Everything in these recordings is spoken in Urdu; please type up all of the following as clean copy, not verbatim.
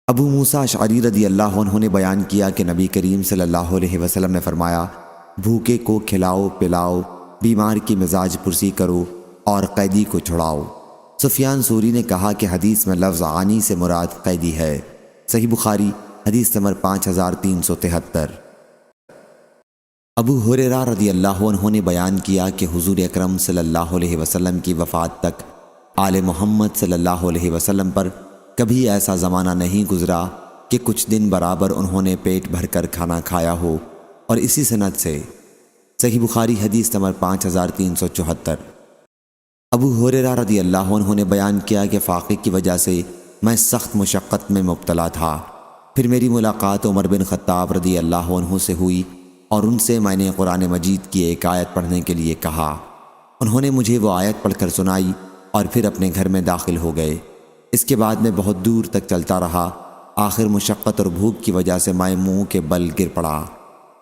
ابو موسیٰ اشعری رضی اللہ عنہ نے بیان کیا کہ نبی کریم صلی اللہ علیہ وسلم نے فرمایا، بھوکے کو کھلاؤ پلاؤ، بیمار کی مزاج پرسی کرو اور قیدی کو چھڑاؤ۔ سفیان ثوری نے کہا کہ حدیث میں لفظ عانی سے مراد قیدی ہے۔ صحیح بخاری حدیث نمبر 5373۔ ابو ہریرہ رضی اللہ عنہ نے بیان کیا کہ حضور اکرم صلی اللہ علیہ وسلم کی وفات تک آل محمد صلی اللہ علیہ وسلم پر کبھی ایسا زمانہ نہیں گزرا کہ کچھ دن برابر انہوں نے پیٹ بھر کر کھانا کھایا ہو، اور اسی سند سے۔ صحیح بخاری حدیث نمبر 5374۔ ابو ہریرہ رضی اللہ عنہ نے بیان کیا کہ فاقے کی وجہ سے میں سخت مشقت میں مبتلا تھا، پھر میری ملاقات عمر بن خطاب رضی اللہ عنہ سے ہوئی اور ان سے میں نے قرآن مجید کی ایک آیت پڑھنے کے لیے کہا۔ انہوں نے مجھے وہ آیت پڑھ کر سنائی اور پھر اپنے گھر میں داخل ہو گئے۔ اس کے بعد میں بہت دور تک چلتا رہا، آخر مشقت اور بھوک کی وجہ سے میں منہ کے بل گر پڑا۔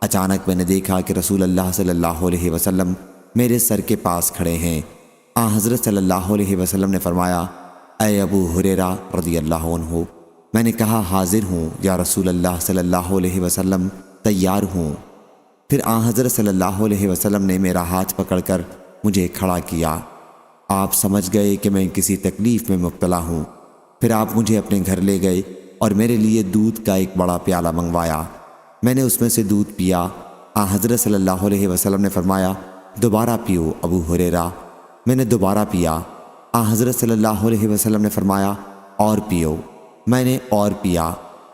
اچانک میں نے دیکھا کہ رسول اللہ صلی اللہ علیہ وسلم میرے سر کے پاس کھڑے ہیں۔ حضرت صلی اللہ علیہ وسلم نے فرمایا، اے ابو ہریرہ رضی اللہ عنہ۔ میں نے کہا، حاضر ہوں یا رسول اللہ صلی اللہ علیہ وسلم، تیار ہوں۔ پھر حضرت صلی اللہ علیہ وسلم نے میرا ہاتھ پکڑ کر مجھے کھڑا کیا۔ آپ سمجھ گئے کہ میں کسی تکلیف میں مبتلا ہوں۔ پھر آپ مجھے اپنے گھر لے گئے اور میرے لیے دودھ کا ایک بڑا پیالہ منگوایا۔ میں نے اس میں سے دودھ پیا۔ حضرت صلی اللہ علیہ وسلم نے فرمایا، دوبارہ پیو ابو ہریرہ۔ میں نے دوبارہ پیا۔ حضرت صلی اللہ علیہ وسلم نے فرمایا، اور پیو۔ میں نے اور پیا،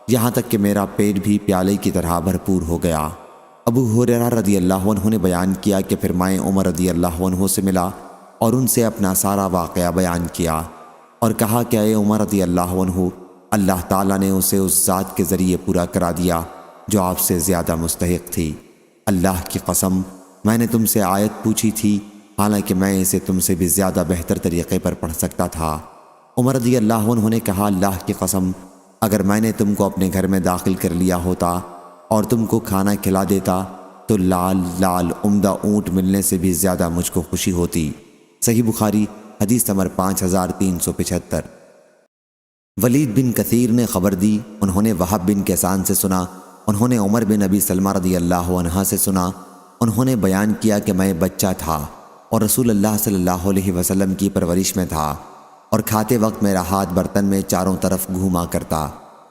یہاں تک کہ میرا پیٹ بھی پیالے کی طرح بھرپور ہو گیا۔ ابو ہریرہ رضی اللہ عنہ نے بیان کیا کہ پھر میں عمر رضی اللہ عنہ سے ملا اور ان سے اپنا سارا واقعہ بیان کیا اور کہا کہ اے عمر رضی اللہ عنہ، اللہ تعالیٰ نے اسے اس ذات کے ذریعے پورا کرا دیا جو آپ سے زیادہ مستحق تھی۔ اللہ کی قسم، میں نے تم سے آیت پوچھی تھی، حالانکہ میں اسے تم سے بھی زیادہ بہتر طریقے پر پڑھ سکتا تھا۔ عمر رضی اللہ عنہ نے کہا، اللہ کی قسم، اگر میں نے تم کو اپنے گھر میں داخل کر لیا ہوتا اور تم کو کھانا کھلا دیتا تو لال لال عمدہ اونٹ ملنے سے بھی زیادہ مجھ کو خوشی ہوتی۔ صحیح بخاری حدیث نمبر 5375۔ ولید بن کثیر نے خبر دی، انہوں نے وہب بن کیسان سے سنا، انہوں نے عمر بن ابی سلمہ رضی اللہ عنہ سے سنا۔ انہوں نے بیان کیا کہ میں بچہ تھا اور رسول اللہ صلی اللہ علیہ وسلم کی پرورش میں تھا، اور کھاتے وقت میرا ہاتھ برتن میں چاروں طرف گھوما کرتا،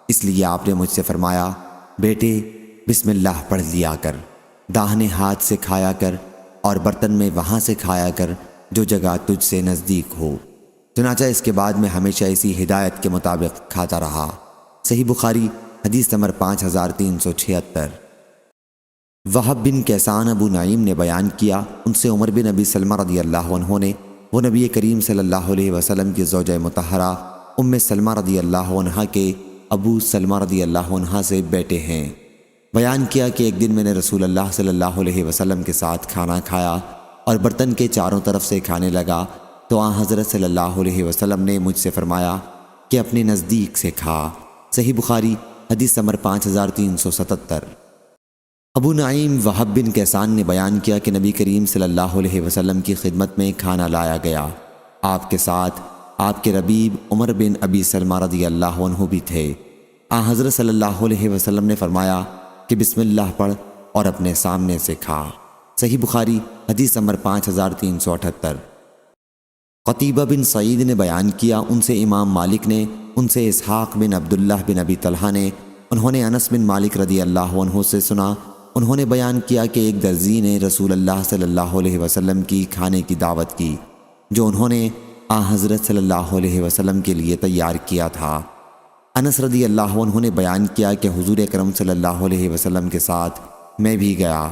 اس لیے آپ نے مجھ سے فرمایا، بیٹے بسم اللہ پڑھ لیا کر، داہنے ہاتھ سے کھایا کر اور برتن میں وہاں سے کھایا کر جو جگہ تجھ سے نزدیک ہو۔ چنانچہ اس کے بعد میں ہمیشہ اسی ہدایت کے مطابق کھاتا رہا۔ صحیح بخاری حدیث نمبر 5376۔ وہب بن کیسان ابو نعیم نے بیان کیا، ان سے عمر بن ابی سلمہ رضی اللہ عنہ نے، وہ نبی کریم صلی اللہ علیہ وسلم کی زوجہ مطہرہ ام سلمہ رضی اللہ عنہ کے ابو سلمہ رضی اللہ عنہ سے بیٹے ہیں، بیان کیا کہ ایک دن میں نے رسول اللہ صلی اللہ علیہ وسلم کے ساتھ کھانا کھایا اور برتن کے چاروں طرف سے کھانے لگا تو حضرت صلی اللہ علیہ وسلم نے مجھ سے فرمایا کہ اپنے نزدیک سے کھا۔ صحیح بخاری حدیث نمبر 5377۔ ابو نعیم وہب بن کیسان نے بیان کیا کہ نبی کریم صلی اللہ علیہ وسلم کی خدمت میں کھانا لایا گیا۔ آپ کے ساتھ آپ کے ربیب عمر بن ابی سلمہ رضی اللہ عنہ بھی تھے۔ حضرت صلی اللہ علیہ وسلم نے فرمایا کہ بسم اللہ پڑھ اور اپنے سامنے سے کھا۔ صحیح بخاری حدیث نمبر 5378۔ قتیبہ بن سعید نے بیان کیا، ان سے امام مالک نے، ان سے اسحاق بن عبداللہ بن ابی طلحہ نے، انہوں نے انس بن مالک رضی اللہ عنہ سے سنا، انہوں نے بیان کیا کہ ایک درزی نے رسول اللہ صلی اللہ علیہ وسلم کی کھانے کی دعوت کی جو انہوں نے حضرت صلی اللہ علیہ وسلم کے لیے تیار کیا تھا۔ انس رضی اللہ عنہ نے بیان کیا کہ حضور اکرم صلی اللہ علیہ وسلم کے ساتھ میں بھی گیا۔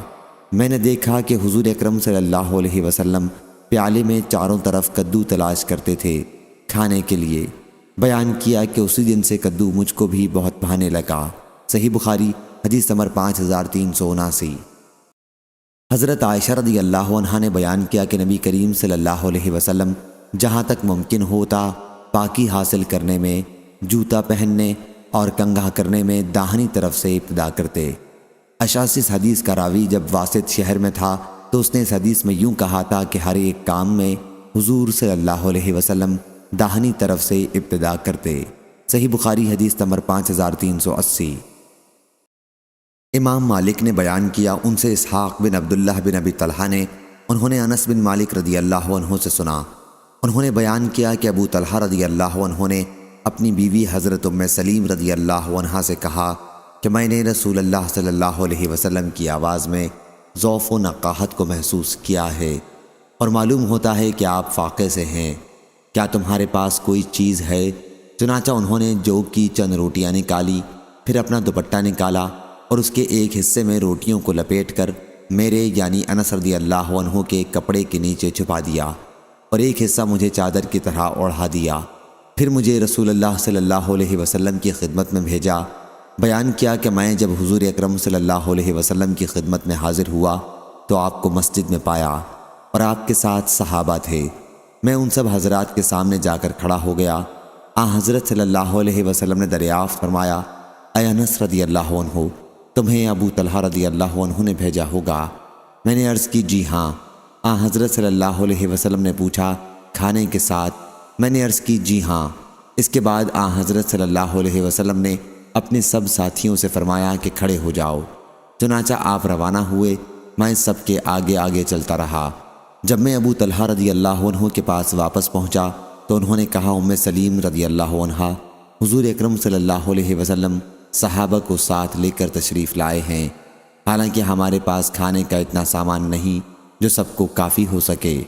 میں نے دیکھا کہ حضور اکرم صلی اللہ علیہ وسلم پیالے میں چاروں طرف کدو تلاش کرتے تھے کھانے کے لیے۔ بیان کیا کہ اسی دن سے کدو مجھ کو بھی بہت بھانے لگا۔ صحیح بخاری حدیث نمبر 5379۔ حضرت عائشہ رضی اللہ عنہ نے بیان کیا کہ نبی کریم صلی اللہ علیہ وسلم جہاں تک ممکن ہوتا پاکی حاصل کرنے میں، جوتا پہننے اور کنگھا کرنے میں داہنی طرف سے ابتدا کرتے۔ اشعث اس حدیث کا راوی جب واسط شہر میں تھا تو اس نے اس حدیث میں یوں کہا تھا کہ ہر ایک کام میں حضور صلی اللہ علیہ وسلم داہنی طرف سے ابتدا کرتے۔ صحیح بخاری حدیث نمبر 5380۔ امام مالک نے بیان کیا، ان سے اسحاق بن عبداللہ بن ابی طلحہ نے، انہوں نے انس بن مالک رضی اللہ عنہ سے سنا، انہوں نے بیان کیا کہ ابو طلحہ رضی اللہ عنہ نے اپنی بیوی حضرت ام سلیم رضی اللہ عنہا سے کہا کہ میں نے رسول اللہ صلی اللہ علیہ وسلم کی آواز میں ضعف و نقاہت کو محسوس کیا ہے، اور معلوم ہوتا ہے کہ آپ فاقے سے ہیں، کیا تمہارے پاس کوئی چیز ہے؟ چنانچہ انہوں نے جو کی چند روٹیاں نکالی، پھر اپنا دوپٹہ نکالا اور اس کے ایک حصے میں روٹیوں کو لپیٹ کر میرے یعنی انس رضی اللہ عنہ کے کپڑے کے نیچے چھپا دیا، اور ایک حصہ مجھے چادر کی طرح اوڑھا دیا، پھر مجھے رسول اللہ صلی اللہ علیہ وسلم کی خدمت میں بھیجا۔ بیان کیا کہ میں جب حضور اکرم صلی اللہ علیہ وسلم کی خدمت میں حاضر ہوا تو آپ کو مسجد میں پایا اور آپ کے ساتھ صحابہ تھے۔ میں ان سب حضرات کے سامنے جا کر کھڑا ہو گیا۔ حضرت صلی اللہ علیہ وسلم نے دریافت فرمایا، اے انس رضی اللہ عنہ، تمہیں ابو طلحہ رضی اللہ عنہ نے بھیجا ہوگا؟ میں نے عرض کی جی ہاں۔ حضرت صلی اللہ علیہ وسلم نے پوچھا کھانے کے ساتھ؟ میں نے عرض کی جی ہاں۔ اس کے بعد حضرت صلی اللہ علیہ وسلم نے اپنے سب ساتھیوں سے فرمایا کہ کھڑے ہو جاؤ۔ چنانچہ آپ روانہ ہوئے، میں سب کے آگے آگے چلتا رہا۔ جب میں ابو طلحہ رضی اللہ عنہ کے پاس واپس پہنچا تو انہوں نے کہا ام سلیم رضی اللہ عنہا، حضور اکرم صلی اللہ علیہ وسلم صحابہ کو ساتھ لے کر تشریف لائے ہیں، حالانکہ ہمارے پاس کھانے کا اتنا سامان نہیں جو سب کو کافی ہو سکے۔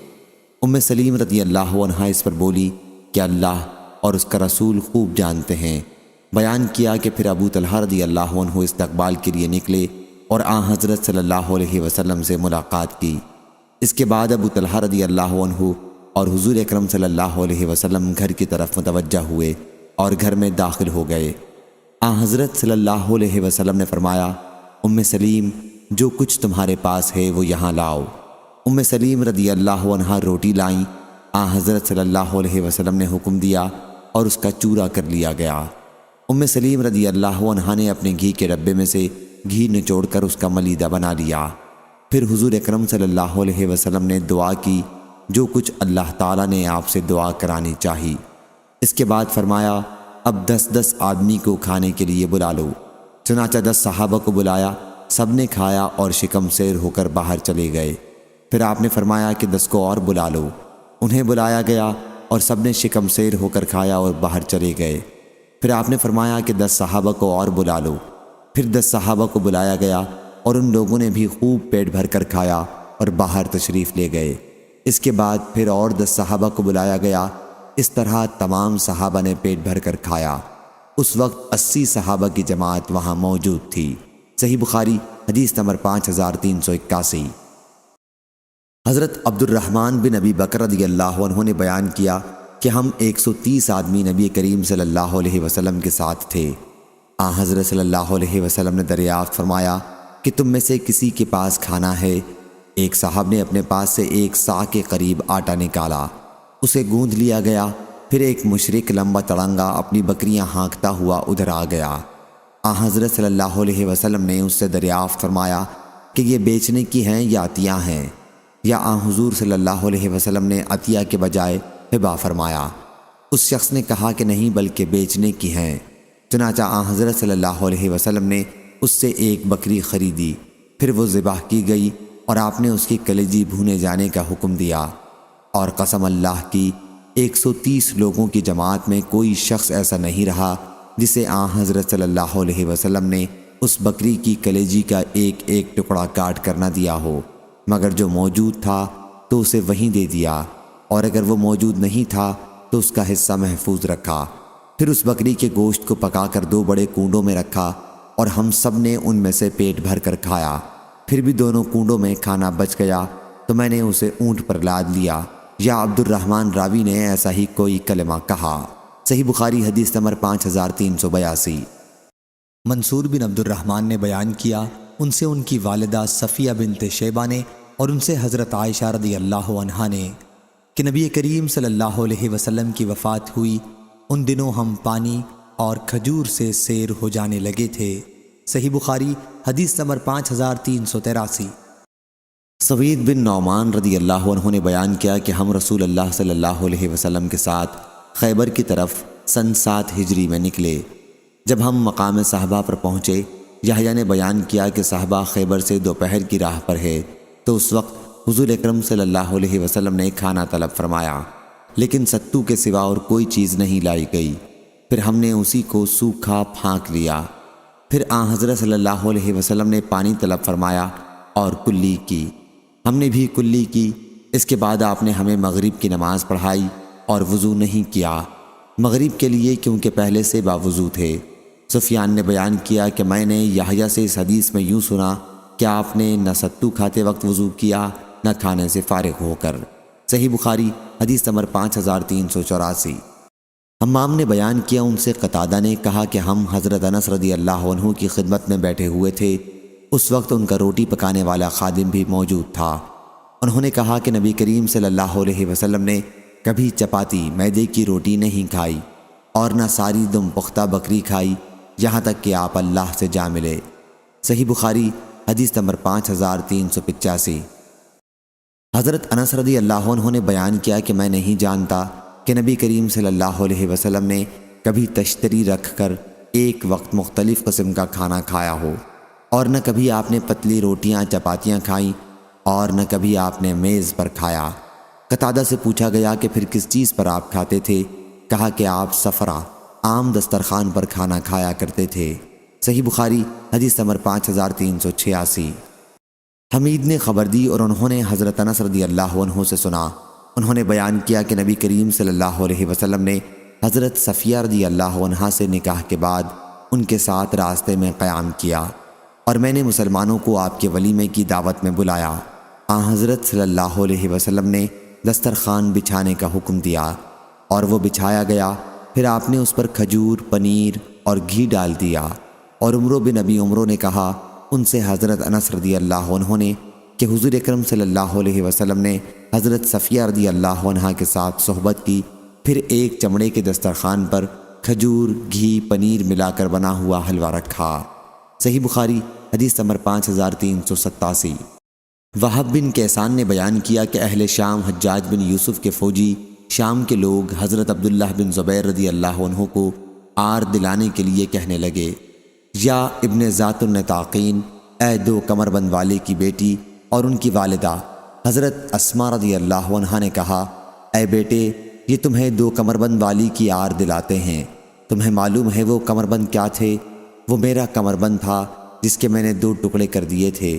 ام سلیم رضی اللہ عنہا اس پر بولی کہ اللہ اور اس کا رسول خوب جانتے ہیں۔ بیان کیا کہ پھر ابو طلحہ رضی اللہ عنہ استقبال کے لیے نکلے اور حضرت صلی اللہ علیہ وسلم سے ملاقات کی۔ اس کے بعد ابو طلحہ رضی اللہ عنہ اور حضور اکرم صلی اللہ علیہ وسلم گھر کی طرف متوجہ ہوئے اور گھر میں داخل ہو گئے۔ حضرت صلی اللہ علیہ وسلم نے فرمایا، ام سلیم، جو کچھ تمہارے پاس ہے وہ یہاں لاؤ۔ ام سلیم رضی اللہ عنہا روٹی لائیں۔ حضرت صلی اللہ علیہ وسلم نے حکم دیا اور اس کا چورا کر لیا گیا۔ ام سلیم رضی اللہ عنہا نے اپنے گھی کے ڈبے میں سے گھی نچوڑ کر اس کا ملیدہ بنا لیا۔ پھر حضور اکرم صلی اللہ علیہ وسلم نے دعا کی جو کچھ اللہ تعالیٰ نے آپ سے دعا کرانی چاہی۔ اس کے بعد فرمایا، اب 10 آدمی کو کھانے کے لیے بلا لو۔ چنانچہ 10 صحابہ کو بلایا، سب نے کھایا اور شکم سیر ہو کر باہر چلے گئے۔ پھر آپ نے فرمایا کہ 10 کو اور بلا لو۔ انہیں بلایا گیا اور سب نے شکم سیر ہو کر کھایا اور باہر چلے گئے۔ پھر آپ نے فرمایا کہ 10 صحابہ کو اور بلا لو۔ پھر 10 صحابہ کو بلایا گیا اور ان لوگوں نے بھی خوب پیٹ بھر کر کھایا اور باہر تشریف لے گئے۔ اس کے بعد پھر اور 10 صحابہ کو بلایا گیا۔ اس طرح تمام صحابہ نے پیٹ بھر کر کھایا۔ اس وقت 80 صحابہ کی جماعت وہاں موجود تھی۔ صحیح بخاری حدیث نمبر 5381۔ حضرت عبد الرحمن بن ابی بکر رضی اللہ عنہ نے بیان کیا کہ ہم 130 آدمی نبی کریم صلی اللہ علیہ وسلم کے ساتھ تھے۔ حضرت صلی اللہ علیہ وسلم نے دریافت فرمایا کہ تم میں سے کسی کے پاس کھانا ہے؟ ایک صاحب نے اپنے پاس سے 1 صاع کے قریب آٹا نکالا، اسے گوندھ لیا گیا۔ پھر ایک مشرک لمبا تڑنگا اپنی بکریاں ہانکتا ہوا ادھر آ گیا۔ حضرت صلی اللہ علیہ وسلم نے اس سے دریافت فرمایا کہ یہ بیچنے کی ہیں یا عطیہ ہیں؟ یا حضور صلی اللہ علیہ وسلم نے عطیہ کے بجائے ہبہ فرمایا؟ اس شخص نے کہا کہ نہیں بلکہ بیچنے کی ہیں۔ چنانچہ حضرت صلی اللہ علیہ وسلم نے اس سے 1 بکری خریدی، پھر وہ ذبح کی گئی اور آپ نے اس کی کلیجی بھونے جانے کا حکم دیا۔ اور قسم اللہ کی 130 لوگوں کی جماعت میں کوئی شخص ایسا نہیں رہا جسے حضرت صلی اللہ علیہ وسلم نے اس بکری کی کلیجی کا ایک ایک ٹکڑا کاٹ کر نہ دیا ہو، مگر جو موجود تھا تو اسے وہیں دے دیا، اور اگر وہ موجود نہیں تھا تو اس کا حصہ محفوظ رکھا۔ پھر اس بکری کے گوشت کو پکا کر 2 بڑے کنڈوں میں رکھا اور ہم سب نے ان میں سے پیٹ بھر کر کھایا۔ پھر بھی 2 کنڈوں میں کھانا بچ گیا تو میں نے اسے اونٹ پر لاد لیا، یا عبد الرحمن راوی نے ایسا ہی کوئی کلمہ کہا۔ صحیح بخاری حدیث نمبر 5382۔ منصور بن عبد الرحمن نے بیان کیا، ان سے ان کی والدہ صفیہ بنت شیبہ نے اور ان سے حضرت عائشہ رضی اللہ عنہا نے کہ نبی کریم صلی اللہ علیہ وسلم کی وفات ہوئی، ان دنوں ہم پانی اور کھجور سے سیر ہو جانے لگے تھے۔ صحیح بخاری حدیث نمبر 5383۔ سوید بن نعمان رضی اللہ عنہ نے بیان کیا کہ ہم رسول اللہ صلی اللہ علیہ وسلم کے ساتھ خیبر کی طرف سن 7 ہجری میں نکلے۔ جب ہم مقام صحابہ پر پہنچے، یحییٰ نے بیان کیا کہ صحابہ خیبر سے دوپہر کی راہ پر ہے، تو اس وقت حضور اکرم صلی اللہ علیہ وسلم نے کھانا طلب فرمایا، لیکن ستو کے سوا اور کوئی چیز نہیں لائی گئی۔ پھر ہم نے اسی کو سوکھا پھانک لیا۔ پھر آن حضرت صلی اللہ علیہ وسلم نے پانی طلب فرمایا اور کلی کی۔ ہم نے بھی کلی کی۔ اس کے بعد آپ نے ہمیں مغرب کی نماز پڑھائی اور وضو نہیں کیا، مغرب کے لیے کیونکہ پہلے سے باوضو تھے۔ سفیان نے بیان کیا کہ میں نے یحییٰ سے اس حدیث میں یوں سنا کہ آپ نے نہ ستو کھاتے وقت وضو کیا نہ کھانے سے فارغ ہو کر۔ صحیح بخاری حدیث نمبر 5384۔ حمام نے بیان کیا، ان سے قتادہ نے کہا کہ ہم حضرت انس رضی اللہ عنہ کی خدمت میں بیٹھے ہوئے تھے، اس وقت ان کا روٹی پکانے والا خادم بھی موجود تھا۔ انہوں نے کہا کہ نبی کریم صلی اللہ علیہ وسلم نے کبھی چپاتی میدے کی روٹی نہیں کھائی اور نہ ساری دم پختہ بکری کھائی یہاں تک کہ آپ اللہ سے جا ملے۔ صحیح بخاری حدیث نمبر 5385۔ حضرت انس رضی اللہ عنہ نے بیان کیا کہ میں نہیں جانتا کہ نبی کریم صلی اللہ علیہ وسلم نے کبھی تشتری رکھ کر ایک وقت مختلف قسم کا کھانا کھایا ہو، اور نہ کبھی آپ نے پتلی روٹیاں چپاتیاں کھائیں اور نہ کبھی آپ نے میز پر کھایا۔ قتادہ سے پوچھا گیا کہ پھر کس چیز پر آپ کھاتے تھے؟ کہا کہ آپ سفرہ عام دسترخوان پر کھانا کھایا کرتے تھے۔ صحیح بخاری حدیث نمبر 5386۔ حمید نے خبر دی اور انہوں نے حضرت انس رضی اللہ عنہ سے سنا۔ انہوں نے بیان کیا کہ نبی کریم صلی اللہ علیہ وسلم نے حضرت صفیہ رضی اللہ عنہا سے نکاح کے بعد ان کے ساتھ راستے میں قیام کیا، اور میں نے مسلمانوں کو آپ کے ولیمے کی دعوت میں بلایا۔ حضرت صلی اللہ علیہ وسلم نے دسترخوان بچھانے کا حکم دیا اور وہ بچھایا گیا۔ پھر آپ نے اس پر کھجور، پنیر اور گھی ڈال دیا۔ اور عمرو بن ابی عمرو نے کہا ان سے حضرت انس رضی اللہ عنہ نے کہ حضور اکرم صلی اللہ علیہ وسلم نے حضرت صفیہ رضی اللہ عنہا کے ساتھ صحبت کی، پھر ایک چمڑے کے دسترخوان پر کھجور، گھی، پنیر ملا کر بنا ہوا حلوہ رکھا۔ صحیح بخاری حدیث نمبر 5387۔ وہب بن کیسان نے بیان کیا کہ اہل شام حجاج بن یوسف کے فوجی شام کے لوگ حضرت عبداللہ بن زبیر رضی اللہ عنہ کو آر دلانے کے لیے کہنے لگے، یا ابن ذات النطاقین، اے 2 کمر بند والے کی بیٹی اور ان کی والدہ حضرت اسما رضی اللہ عنہا نے کہا، اے بیٹے، یہ تمہیں 2 کمر بند والی کی آر دلاتے ہیں۔ تمہیں معلوم ہے وہ کمر بند کیا تھے؟ وہ میرا کمر بند تھا جس کے میں نے 2 ٹکڑے کر دیے تھے،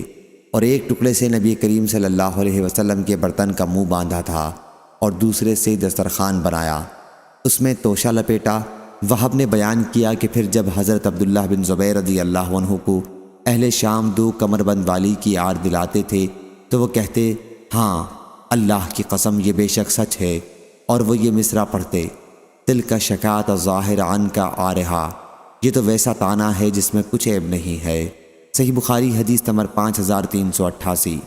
اور ایک ٹکڑے سے نبی کریم صلی اللہ علیہ وسلم کے برتن کا منہ باندھا تھا اور دوسرے سے دسترخوان بنایا، اس میں توشہ لپیٹا۔ وہب نے بیان کیا کہ پھر جب حضرت عبداللہ بن زبیر رضی اللہ عنہ کو اہل شام 2 کمر بند والی کی آر دلاتے تھے تو وہ کہتے، ہاں اللہ کی قسم یہ بے شک سچ ہے، اور وہ یہ مصرع پڑھتے، دل کا شکات ظاہر عن کا آرہا، یہ تو ویسا تانا ہے جس میں کچھ عیب نہیں ہے۔ صحیح بخاری حدیث نمبر 5388۔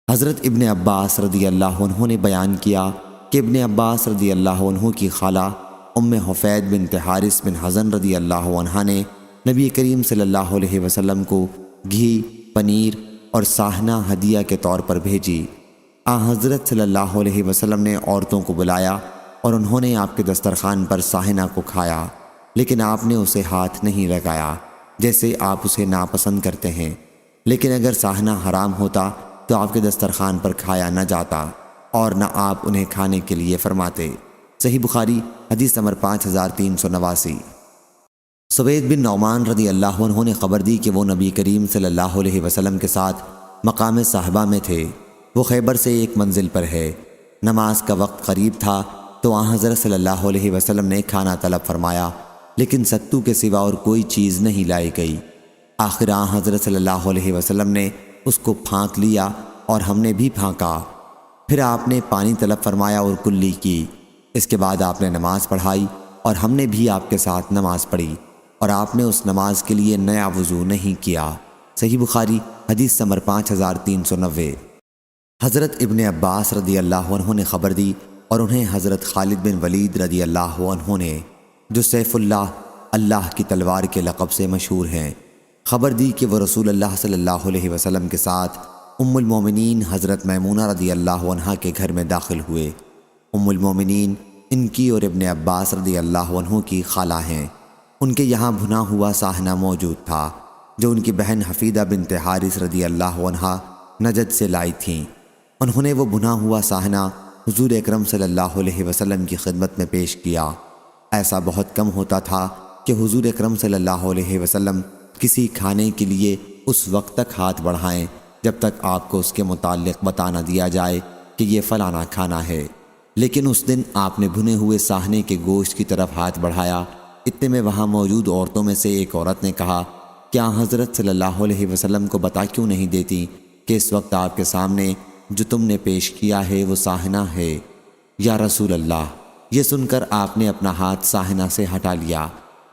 حضرت ابن عباس رضی اللہ عنہ نے بیان کیا کہ ابن عباس رضی اللہ عنہ کی خالہ ام حفید بنت حارث بن حزن رضی اللہ عنہا نے نبی کریم صلی اللہ علیہ وسلم کو گھی، پنیر اور ساہنہ ہدیہ کے طور پر بھیجی۔ حضرت صلی اللہ علیہ وسلم نے عورتوں کو بلایا اور انہوں نے آپ کے دسترخوان پر ساہنہ کو کھایا، لیکن آپ نے اسے ہاتھ نہیں لگایا جیسے آپ اسے ناپسند کرتے ہیں، لیکن اگر ساہنہ حرام ہوتا تو آپ کے دسترخوان پر کھایا نہ جاتا اور نہ آپ انہیں کھانے کے لیے فرماتے۔ صحیح بخاری حدیث نمبر 5389۔ سوید بن نعمان رضی اللہ عنہ نے خبر دی کہ وہ نبی کریم صلی اللہ علیہ وسلم کے ساتھ مقام صحابہ میں تھے۔ وہ خیبر سے ایک منزل پر ہے۔ نماز کا وقت قریب تھا تو حضرت صلی اللہ علیہ وسلم نے کھانا طلب فرمایا، لیکن ستو کے سوا اور کوئی چیز نہیں لائی گئی۔ آخر حضرت صلی اللہ علیہ وسلم نے اس کو پھانک لیا اور ہم نے بھی پھانکا۔ پھر آپ نے پانی طلب فرمایا اور کلی کی۔ اس کے بعد آپ نے نماز پڑھائی اور ہم نے بھی آپ کے ساتھ نماز پڑھی، اور آپ نے اس نماز کے لیے نیا وضو نہیں کیا۔ صحیح بخاری حدیث نمبر 5390۔ حضرت ابن عباس رضی اللہ عنہ نے خبر دی اور انہیں حضرت خالد بن ولید رضی اللہ عنہ نے، جو سیف اللہ، اللہ کی تلوار کے لقب سے مشہور ہیں، خبر دی کہ وہ رسول اللہ صلی اللہ علیہ وسلم کے ساتھ ام المومنین حضرت میمونہ رضی اللہ عنہا کے گھر میں داخل ہوئے۔ ام المومنین ان کی اور ابن عباس رضی اللہ عنہ کی خالہ ہیں۔ ان کے یہاں بھنا ہوا ساہنہ موجود تھا جو ان کی بہن حفیدہ بنت حارث رضی اللہ عنہا نجد سے لائی تھیں۔ انہوں نے وہ بھنا ہوا ساہنہ حضور اکرم صلی اللہ علیہ وسلم کی خدمت میں پیش کیا۔ ایسا بہت کم ہوتا تھا کہ حضور اکرم صلی اللہ علیہ وسلم کسی کھانے کے لیے اس وقت تک ہاتھ بڑھائیں جب تک آپ کو اس کے متعلق بتا نہ دیا جائے کہ یہ فلانا کھانا ہے، لیکن اس دن آپ نے بھنے ہوئے ساہنے کے گوشت کی طرف ہاتھ بڑھایا۔ اتنے میں وہاں موجود عورتوں میں سے ایک عورت نے کہا، کیا حضرت صلی اللہ علیہ وسلم کو بتا کیوں نہیں دیتی کہ اس وقت آپ کے سامنے جو تم نے پیش کیا ہے وہ ساہنہ ہے؟ یا رسول اللہ! یہ سن کر آپ نے اپنا ہاتھ ساہنہ سے ہٹا لیا۔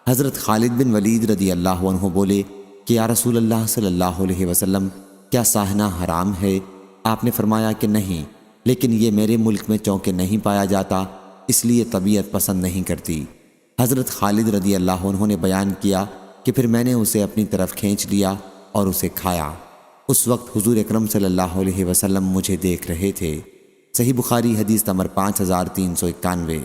حضرت خالد بن ولید رضی اللہ عنہ بولے کہ یا رسول اللہ صلی اللہ علیہ وسلم، کیا ساہنہ حرام ہے؟ آپ نے فرمایا کہ نہیں، لیکن یہ میرے ملک میں چونکہ نہیں پایا جاتا اس لیے طبیعت پسند نہیں کرتی۔ حضرت خالد رضی اللہ عنہ نے بیان کیا کہ پھر میں نے اسے اپنی طرف کھینچ لیا اور اسے کھایا۔ اس وقت حضور اکرم صلی اللہ علیہ وسلم مجھے دیکھ رہے تھے۔ صحیح بخاری حدیث نمبر 5391۔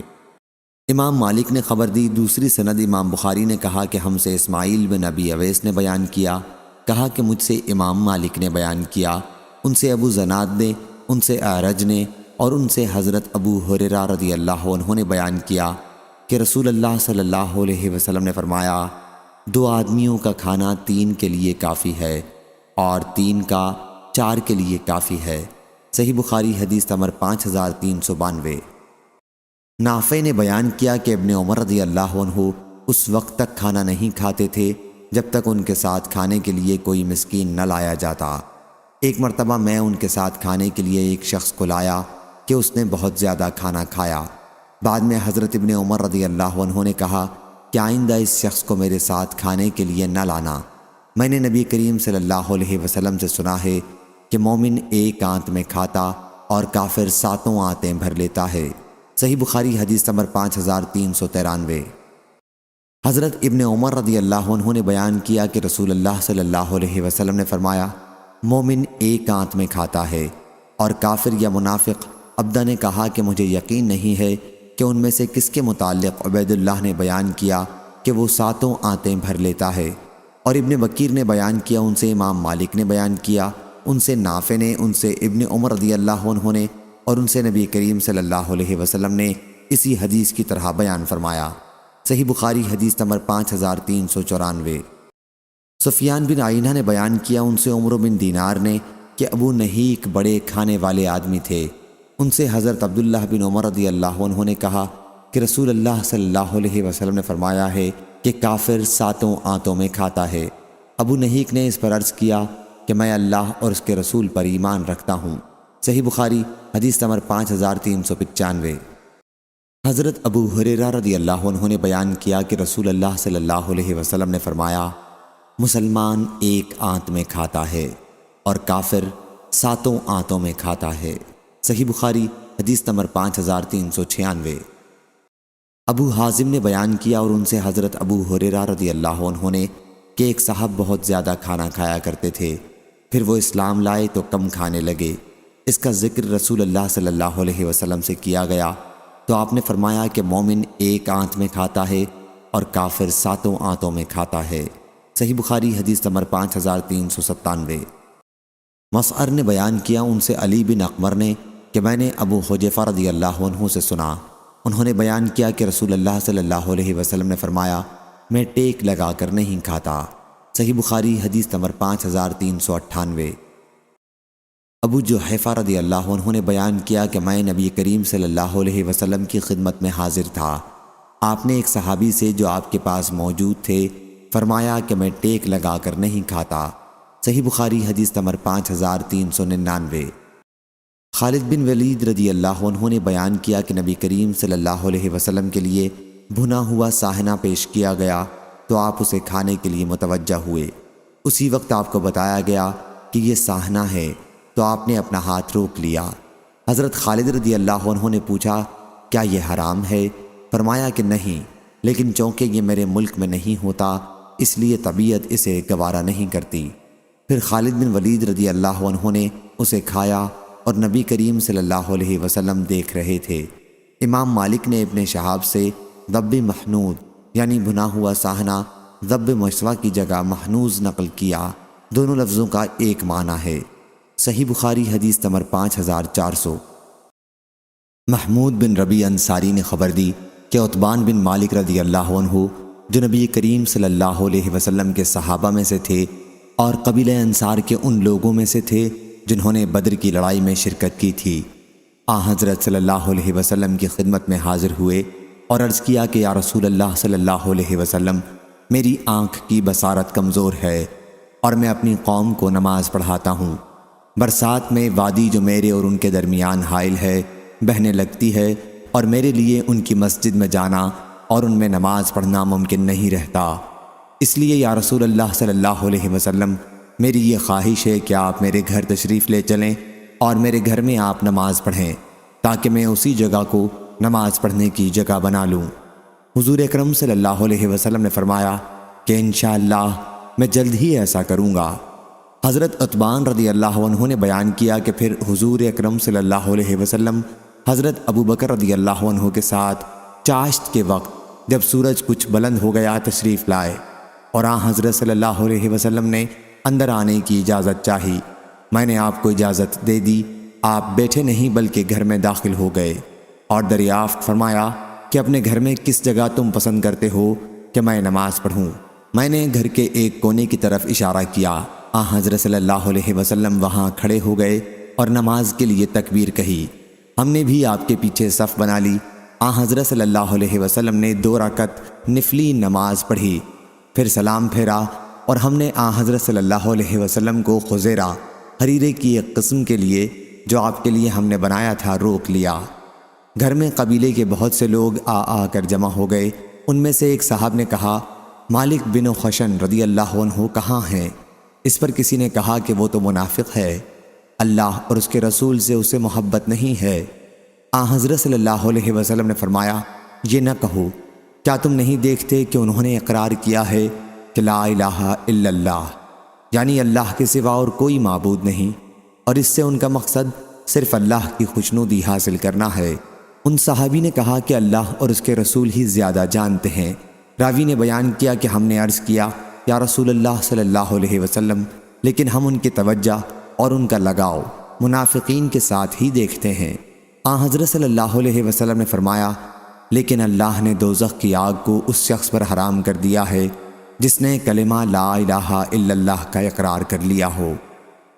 امام مالک نے خبر دی۔ دوسری سند امام بخاری نے کہا کہ ہم سے اسماعیل بن ابی اویس نے بیان کیا، کہا کہ مجھ سے امام مالک نے بیان کیا، ان سے ابو زناد نے، ان سے اعرج نے، اور ان سے حضرت ابو ہریرہ رضی اللہ عنہ نے بیان کیا کہ رسول اللہ صلی اللہ علیہ وسلم نے فرمایا، 2 آدمیوں کا کھانا 3 کے لیے کافی ہے اور 3 کا 4 کے لیے کافی ہے۔ صحیح بخاری حدیث نمبر 5392۔ نافع نے بیان کیا کہ ابن عمر رضی اللہ عنہ اس وقت تک کھانا نہیں کھاتے تھے جب تک ان کے ساتھ کھانے کے لیے کوئی مسکین نہ لایا جاتا۔ ایک مرتبہ میں ان کے ساتھ کھانے کے لیے ایک شخص کو لایا کہ اس نے بہت زیادہ کھانا کھایا۔ بعد میں حضرت ابن عمر رضی اللہ عنہ نے کہا کہ آئندہ اس شخص کو میرے ساتھ کھانے کے لیے نہ لانا۔ میں نے نبی کریم صلی اللہ علیہ وسلم سے سنا ہے کہ مومن ایک آنت میں کھاتا اور کافر 7 آنتیں بھر لیتا ہے۔ صحیح بخاری حدیث نمبر 5393۔ حضرت ابن عمر رضی اللہ عنہ نے بیان کیا کہ رسول اللہ صلی اللہ علیہ وسلم نے فرمایا، مومن ایک آنت میں کھاتا ہے اور کافر یا منافق۔ عبدہ نے کہا کہ مجھے یقین نہیں ہے کہ ان میں سے کس کے متعلق عبید اللہ نے بیان کیا کہ وہ 7 آنتیں بھر لیتا ہے، اور ابن بکیر نے بیان کیا، ان سے امام مالک نے بیان کیا، ان سے نافع نے، ان سے ابن عمر رضی اللہ عنہ نے، اور ان سے نبی کریم صلی اللہ علیہ وسلم نے اسی حدیث کی طرح بیان فرمایا۔ صحیح بخاری حدیث نمبر 5394۔ سفیان بن عینہ نے بیان کیا، ان سے عمرو بن دینار نے کہ ابو نہیک بڑے کھانے والے آدمی تھے۔ ان سے حضرت عبداللہ بن عمر رضی اللہ عنہ نے کہا کہ رسول اللہ صلی اللہ علیہ وسلم نے فرمایا ہے کہ کافر 7 آنتوں میں کھاتا ہے۔ ابو نہیک نے اس پر عرض کیا کہ میں اللہ اور اس کے رسول پر ایمان رکھتا ہوں۔ صحیح بخاری حدیث نمبر 5395۔ حضرت ابو ہریرہ رضی اللہ عنہ نے بیان کیا کہ رسول اللہ صلی اللہ علیہ وسلم نے فرمایا، مسلمان ایک آنت میں کھاتا ہے اور کافر 7 آنتوں میں کھاتا ہے۔ صحیح بخاری حدیث نمبر 5396۔ ابو حازم نے بیان کیا اور ان سے حضرت ابو ہریرہ رضی اللہ عنہ نے کہ ایک صاحب بہت زیادہ کھانا کھایا کرتے تھے، پھر وہ اسلام لائے تو کم کھانے لگے۔ اس کا ذکر رسول اللہ صلی اللہ علیہ وسلم سے کیا گیا تو آپ نے فرمایا کہ مومن ایک آنت میں کھاتا ہے اور کافر 7 آنتوں میں کھاتا ہے۔ صحیح بخاری حدیث نمبر 5397۔ مسعر نے بیان کیا، ان سے علی بن اقمر نے کہ میں نے ابو حذیفہ رضی اللہ عنہ سے سنا، انہوں نے بیان کیا کہ رسول اللہ صلی اللہ علیہ وسلم نے فرمایا، میں ٹیک لگا کر نہیں کھاتا۔ صحیح بخاری حدیث نمبر 5398۔ ابو جحیفہ رضی اللہ عنہ نے بیان کیا کہ میں نبی کریم صلی اللہ علیہ وسلم کی خدمت میں حاضر تھا۔ آپ نے ایک صحابی سے جو آپ کے پاس موجود تھے فرمایا کہ میں ٹیک لگا کر نہیں کھاتا۔ صحیح بخاری حدیث نمبر 5399۔ خالد بن ولید رضی اللہ عنہ نے بیان کیا کہ نبی کریم صلی اللہ علیہ وسلم کے لیے بھنا ہوا ساہنہ پیش کیا گیا تو آپ اسے کھانے کے لیے متوجہ ہوئے۔ اسی وقت آپ کو بتایا گیا کہ یہ ساہنہ ہے تو آپ نے اپنا ہاتھ روک لیا۔ حضرت خالد رضی اللہ عنہ نے پوچھا، کیا یہ حرام ہے؟ فرمایا کہ نہیں، لیکن چونکہ یہ میرے ملک میں نہیں ہوتا اس لیے طبیعت اسے گوارا نہیں کرتی۔ پھر خالد بن ولید رضی اللہ عنہ نے اسے کھایا اور نبی کریم صلی اللہ علیہ وسلم دیکھ رہے تھے۔ امام مالک نے ابن شہاب سے ضب محنود یعنی بھنا ہوا ساہنا ضب مشوا کی جگہ محنوز نقل کیا۔ دونوں لفظوں کا ایک معنی ہے۔ صحیح بخاری حدیث نمبر 5400۔ محمود بن ربیع انصاری نے خبر دی کہ عتبان بن مالک رضی اللہ عنہ جو نبی کریم صلی اللہ علیہ وسلم کے صحابہ میں سے تھے اور قبیلہ انصار کے ان لوگوں میں سے تھے جنہوں نے بدر کی لڑائی میں شرکت کی تھی، حضرت صلی اللہ علیہ وسلم کی خدمت میں حاضر ہوئے اور عرض کیا کہ یا رسول اللہ صلی اللہ علیہ وسلم، میری آنکھ کی بصارت کمزور ہے اور میں اپنی قوم کو نماز پڑھاتا ہوں۔ برسات میں وادی جو میرے اور ان کے درمیان حائل ہے بہنے لگتی ہے اور میرے لیے ان کی مسجد میں جانا اور ان میں نماز پڑھنا ممکن نہیں رہتا، اس لیے یا رسول اللہ صلی اللہ علیہ وسلم، میری یہ خواہش ہے کہ آپ میرے گھر تشریف لے چلیں اور میرے گھر میں آپ نماز پڑھیں تاکہ میں اسی جگہ کو نماز پڑھنے کی جگہ بنا لوں۔ حضور اکرم صلی اللہ علیہ وسلم نے فرمایا کہ انشاءاللہ میں جلد ہی ایسا کروں گا۔ حضرت عتبان رضی اللہ عنہ نے بیان کیا کہ پھر حضور اکرم صلی اللہ علیہ وسلم حضرت ابو بکر رضی اللہ عنہ کے ساتھ چاشت کے وقت جب سورج کچھ بلند ہو گیا تشریف لائے اور حضرت صلی اللہ علیہ وسلم نے اندر آنے کی اجازت چاہی۔ میں نے آپ کو اجازت دے دی، آپ بیٹھے نہیں بلکہ گھر میں داخل ہو گئے اور دریافت فرمایا کہ اپنے گھر میں کس جگہ تم پسند کرتے ہو کہ میں نماز پڑھوں؟ میں نے گھر کے ایک کونے کی طرف اشارہ کیا۔ حضرت صلی اللہ علیہ وسلم وہاں کھڑے ہو گئے اور نماز کے لیے تکبیر کہی۔ ہم نے بھی آپ کے پیچھے صف بنا لی۔ حضرت صلی اللہ علیہ وسلم نے 2 رکعت نفلی نماز پڑھی، پھر سلام پھیرا اور ہم نے حضرت صلی اللہ علیہ وسلم کو خزیرہ حریرے کی ایک قسم کے لیے جو آپ کے لیے ہم نے بنایا تھا روک لیا۔ گھر میں قبیلے کے بہت سے لوگ آ کر جمع ہو گئے۔ ان میں سے ایک صاحب نے کہا، مالک بن خشن رضی اللہ عنہ کہاں ہیں؟ اس پر کسی نے کہا کہ وہ تو منافق ہے، اللہ اور اس کے رسول سے اسے محبت نہیں ہے۔ حضرت صلی اللہ علیہ وسلم نے فرمایا، یہ نہ کہو، کیا تم نہیں دیکھتے کہ انہوں نے اقرار کیا ہے کہ لا الہ الا اللہ، یعنی اللہ کے سوا اور کوئی معبود نہیں، اور اس سے ان کا مقصد صرف اللہ کی خوشنودی حاصل کرنا ہے۔ ان صحابی نے کہا کہ اللہ اور اس کے رسول ہی زیادہ جانتے ہیں۔ راوی نے بیان کیا کہ ہم نے عرض کیا، یا رسول اللہ صلی اللہ علیہ وسلم، لیکن ہم ان کی توجہ اور ان کا لگاؤ منافقین کے ساتھ ہی دیکھتے ہیں۔ حضرت صلی اللہ علیہ وسلم نے فرمایا، لیکن اللہ نے دوزخ کی آگ کو اس شخص پر حرام کر دیا ہے جس نے کلمہ لا الہ الا اللہ کا اقرار کر لیا ہو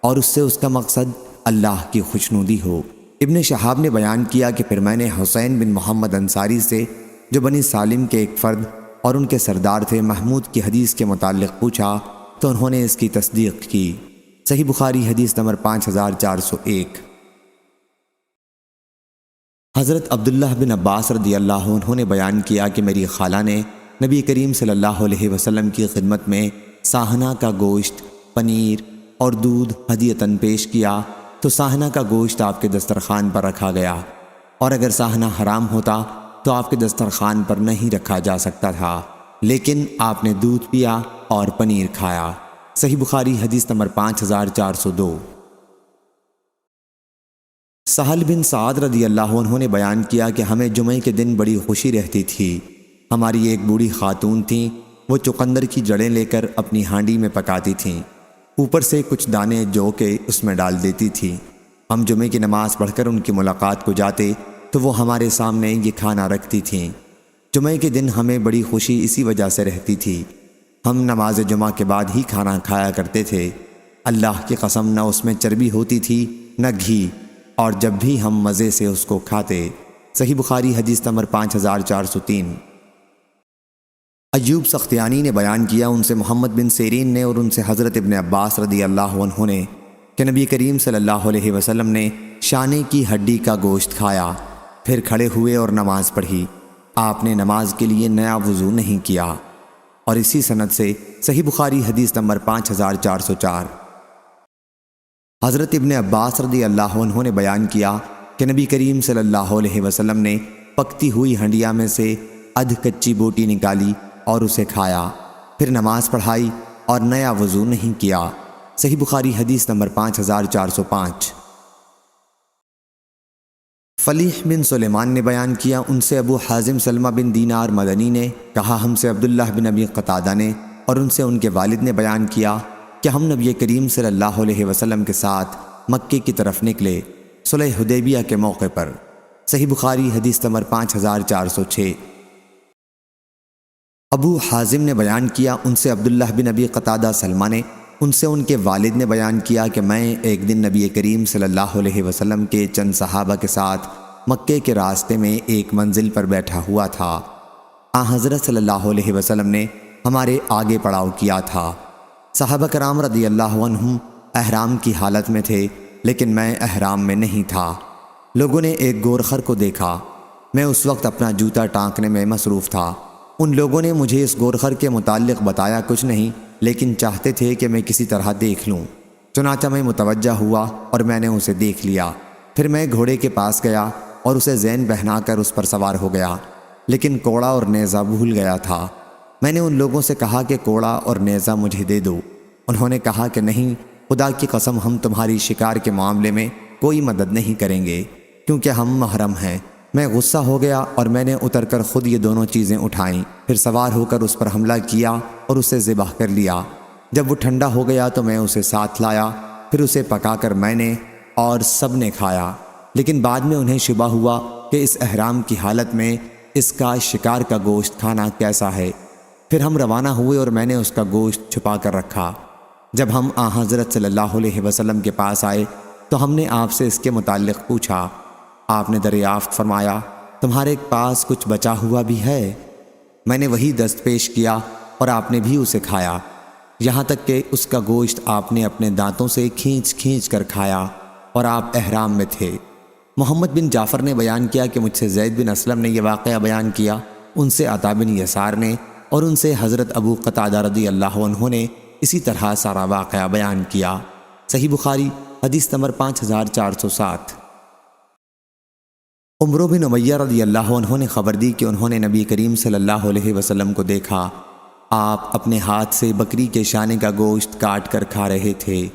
اور اس سے اس کا مقصد اللہ کی خوشنودی ہو۔ ابن شہاب نے بیان کیا کہ پھر میں نے حسین بن محمد انصاری سے جو بنی سالم کے ایک فرد اور ان کے سردار تھے محمود کی حدیث کے متعلق پوچھا تو انہوں نے اس کی تصدیق کی۔ صحیح بخاری حدیث نمبر 5401۔ حضرت عبداللہ بن عباس رضی اللہ عنہ نے بیان کیا کہ میری خالہ نے نبی کریم صلی اللہ علیہ وسلم کی خدمت میں ساہنا کا گوشت، پنیر اور دودھ ہدیۃً پیش کیا تو ساہنا کا گوشت آپ کے دسترخوان پر رکھا گیا، اور اگر ساہنا حرام ہوتا تو آپ کے دسترخوان پر نہیں رکھا جا سکتا تھا، لیکن آپ نے دودھ پیا اور پنیر کھایا۔ صحیح بخاری حدیث نمبر 5402۔ سہل بن سعد رضی اللہ عنہ نے بیان کیا کہ ہمیں جمعے کے دن بڑی خوشی رہتی تھی۔ ہماری ایک بوڑھی خاتون تھیں، وہ چقندر کی جڑیں لے کر اپنی ہانڈی میں پکاتی تھیں، اوپر سے کچھ دانے جو کے اس میں ڈال دیتی تھیں۔ ہم جمعے کی نماز پڑھ کر ان کی ملاقات کو جاتے تو وہ ہمارے سامنے یہ کھانا رکھتی تھیں۔ جمعے کے دن ہمیں بڑی خوشی اسی وجہ سے رہتی تھی۔ ہم نماز جمعہ کے بعد ہی کھانا کھایا کرتے تھے۔ اللہ کی قسم نہ اس میں چربی ہوتی تھی نہ گھی، اور جب بھی ہم مزے سے اس کو کھاتے۔ صحیح بخاری حدیث نمبر 5403۔ ایوب سختیانی نے بیان کیا، ان سے محمد بن سیرین نے اور ان سے حضرت ابن عباس رضی اللہ عنہ نے کہ نبی کریم صلی اللہ علیہ وسلم نے شانے کی ہڈی کا گوشت کھایا، پھر کھڑے ہوئے اور نماز پڑھی۔ آپ نے نماز کے لیے نیا وضو نہیں کیا، اور اسی سند سے صحیح بخاری حدیث نمبر 5404۔ حضرت ابن عباس رضی اللہ عنہ نے بیان کیا کہ نبی کریم صلی اللہ علیہ وسلم نے پکتی ہوئی ہنڈیا میں سے ادھ کچی بوٹی نکالی اور اسے کھایا، پھر نماز پڑھائی اور نیا وضو نہیں کیا۔ صحیح بخاری حدیث نمبر 5405۔ فلیح بن سلیمان نے بیان کیا، ان سے ابو حازم سلمہ بن دینار مدنی نے کہا، ہم سے عبداللہ بن ابی قتادہ نے اور ان سے ان کے والد نے بیان کیا کہ ہم نبی کریم صلی اللہ علیہ وسلم کے ساتھ مکے کی طرف نکلے صلح حدیبیہ کے موقع پر۔ صحیح بخاری حدیث نمبر 5406۔ ابو حازم نے بیان کیا، ان سے عبداللہ بن ابی قتادہ سلمہ نے ان سے ان کے والد نے بیان کیا کہ میں ایک دن نبی کریم صلی اللہ علیہ وسلم کے چند صحابہ کے ساتھ مکے کے راستے میں ایک منزل پر بیٹھا ہوا تھا۔ حضرت صلی اللہ علیہ وسلم نے ہمارے آگے پڑاؤ کیا تھا۔ صحابہ کرام رضی اللہ عنہم احرام کی حالت میں تھے، لیکن میں احرام میں نہیں تھا۔ لوگوں نے ایک گورخر کو دیکھا، میں اس وقت اپنا جوتا ٹانکنے میں مصروف تھا۔ ان لوگوں نے مجھے اس گورخر کے متعلق بتایا کچھ نہیں، لیکن چاہتے تھے کہ میں کسی طرح دیکھ لوں۔ چنانچہ میں متوجہ ہوا اور میں نے اسے دیکھ لیا۔ پھر میں گھوڑے کے پاس گیا اور اسے زین پہنا کر اس پر سوار ہو گیا، لیکن کوڑا اور نیزہ بھول گیا تھا۔ میں نے ان لوگوں سے کہا کہ کوڑا اور نیزہ مجھے دے دو۔ انہوں نے کہا کہ نہیں، خدا کی قسم ہم تمہاری شکار کے معاملے میں کوئی مدد نہیں کریں گے، کیونکہ ہم محرم ہیں۔ میں غصہ ہو گیا اور میں نے اتر کر خود یہ دونوں چیزیں اٹھائیں، پھر سوار ہو کر اس پر حملہ کیا اور اسے ذبح کر لیا۔ جب وہ ٹھنڈا ہو گیا تو میں اسے ساتھ لایا، پھر اسے پکا کر میں نے اور سب نے کھایا۔ لیکن بعد میں انہیں شبہ ہوا کہ اس احرام کی حالت میں اس کا شکار کا گوشت کھانا کیسا ہے۔ پھر ہم روانہ ہوئے اور میں نے اس کا گوشت چھپا کر رکھا۔ جب ہم حضرت صلی اللہ علیہ وسلم کے پاس آئے تو ہم نے آپ سے اس کے متعلق پوچھا۔ آپ نے دریافت فرمایا، تمہارے پاس کچھ بچا ہوا بھی ہے؟ میں نے وہی دست پیش کیا اور آپ نے بھی اسے کھایا، یہاں تک کہ اس کا گوشت آپ نے اپنے دانتوں سے کھینچ کھینچ کر کھایا اور آپ احرام میں تھے۔ محمد بن جعفر نے بیان کیا کہ مجھ سے زید بن اسلم نے یہ واقعہ بیان کیا، ان سے عطا بن یسار نے اور ان سے حضرت ابو قتادہ رضی اللہ عنہ نے اسی طرح سارا واقعہ بیان کیا۔ صحیح بخاری حدیث نمبر 5407۔ عمرو بن امیہ رضی اللہ عنہ نے خبر دی کہ انہوں نے نبی کریم صلی اللہ علیہ وسلم کو دیکھا، آپ اپنے ہاتھ سے بکری کے شانے کا گوشت کاٹ کر کھا رہے تھے۔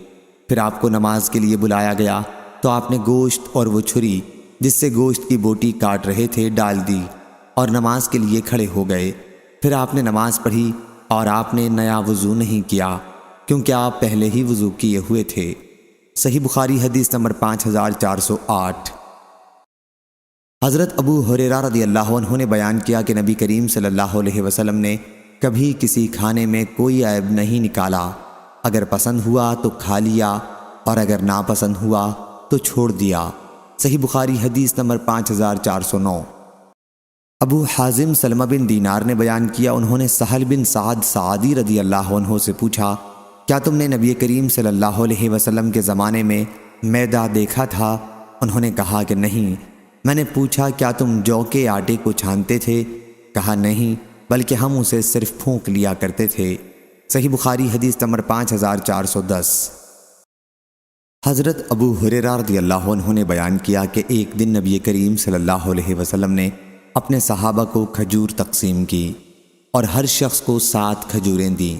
پھر آپ کو نماز کے لیے بلایا گیا تو آپ نے گوشت اور وہ چھری جس سے گوشت کی بوٹی کاٹ رہے تھے ڈال دی اور نماز کے لیے کھڑے ہو گئے۔ پھر آپ نے نماز پڑھی اور آپ نے نیا وضو نہیں کیا، کیونکہ آپ پہلے ہی وضو کیے ہوئے تھے۔ صحیح بخاری حدیث نمبر 5408۔ حضرت ابو ہریرہ رضی اللہ عنہ نے بیان کیا کہ نبی کریم صلی اللہ علیہ وسلم نے کبھی کسی کھانے میں کوئی عیب نہیں نکالا، اگر پسند ہوا تو کھا لیا اور اگر ناپسند ہوا تو چھوڑ دیا۔ صحیح بخاری حدیث نمبر 5409۔ ابو حازم سلمہ بن دینار نے بیان کیا، انہوں نے سہل بن سعد سعدی رضی اللہ عنہ سے پوچھا، کیا تم نے نبی کریم صلی اللہ علیہ وسلم کے زمانے میں میدا دیکھا تھا؟ انہوں نے کہا کہ نہیں۔ میں نے پوچھا، کیا تم جو کے آٹے کو چھانتے تھے؟ کہا نہیں، بلکہ ہم اسے صرف پھونک لیا کرتے تھے۔ صحیح بخاری حدیث نمبر 5410۔ حضرت ابو ہریرہ رضی اللہ عنہ نے بیان کیا کہ ایک دن نبی کریم صلی اللہ علیہ وسلم نے اپنے صحابہ کو کھجور تقسیم کی اور ہر شخص کو 7 کھجوریں دیں۔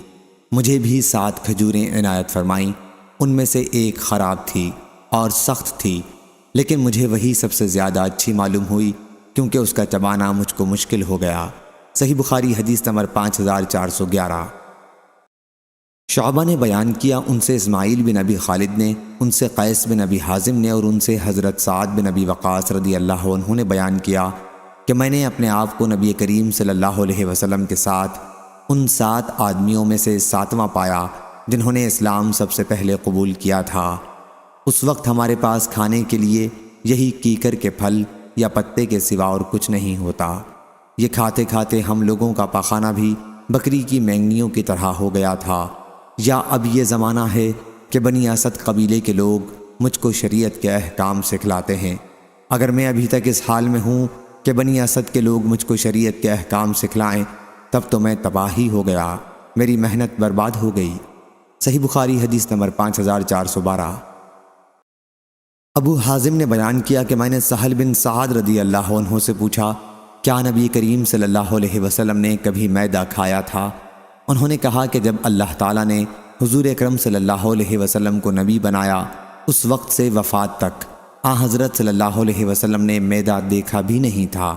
مجھے بھی 7 کھجوریں عنایت فرمائیں، ان میں سے ایک خراب تھی اور سخت تھی، لیکن مجھے وہی سب سے زیادہ اچھی معلوم ہوئی کیونکہ اس کا چبانا مجھ کو مشکل ہو گیا۔ صحیح بخاری حدیث نمبر 5411۔ شعبہ نے بیان کیا، ان سے اسماعیل بن ابی خالد نے، ان سے قیس بن ابی حازم نے اور ان سے حضرت سعد بن ابی وقاص رضی اللہ عنہ نے بیان کیا کہ میں نے اپنے آپ کو نبی کریم صلی اللہ علیہ وسلم کے ساتھ ان 7 آدمیوں میں سے 7واں پایا جنہوں نے اسلام سب سے پہلے قبول کیا تھا۔ اس وقت ہمارے پاس کھانے کے لیے یہی کیکر کے پھل یا پتے کے سوا اور کچھ نہیں ہوتا۔ یہ کھاتے کھاتے ہم لوگوں کا پاخانہ بھی بکری کی مینگنیوں کی طرح ہو گیا تھا۔ یا اب یہ زمانہ ہے کہ بنی اسد قبیلے کے لوگ مجھ کو شریعت کے احکام سکھلاتے ہیں۔ اگر میں ابھی تک اس حال میں ہوں کہ بنی اسد کے لوگ مجھ کو شریعت کے احکام سکھلائیں، تب تو میں تباہی ہو گیا، میری محنت برباد ہو گئی۔ صحیح بخاری حدیث نمبر 5412۔ ابو حازم نے بیان کیا کہ میں نے سہل بن سعد رضی اللہ عنہ سے پوچھا، کیا نبی کریم صلی اللہ علیہ وسلم نے کبھی میدا کھایا تھا؟ انہوں نے کہا کہ جب اللہ تعالیٰ نے حضور اکرم صلی اللہ علیہ وسلم کو نبی بنایا، اس وقت سے وفات تک حضرت صلی اللہ علیہ وسلم نے میدہ دیکھا بھی نہیں تھا۔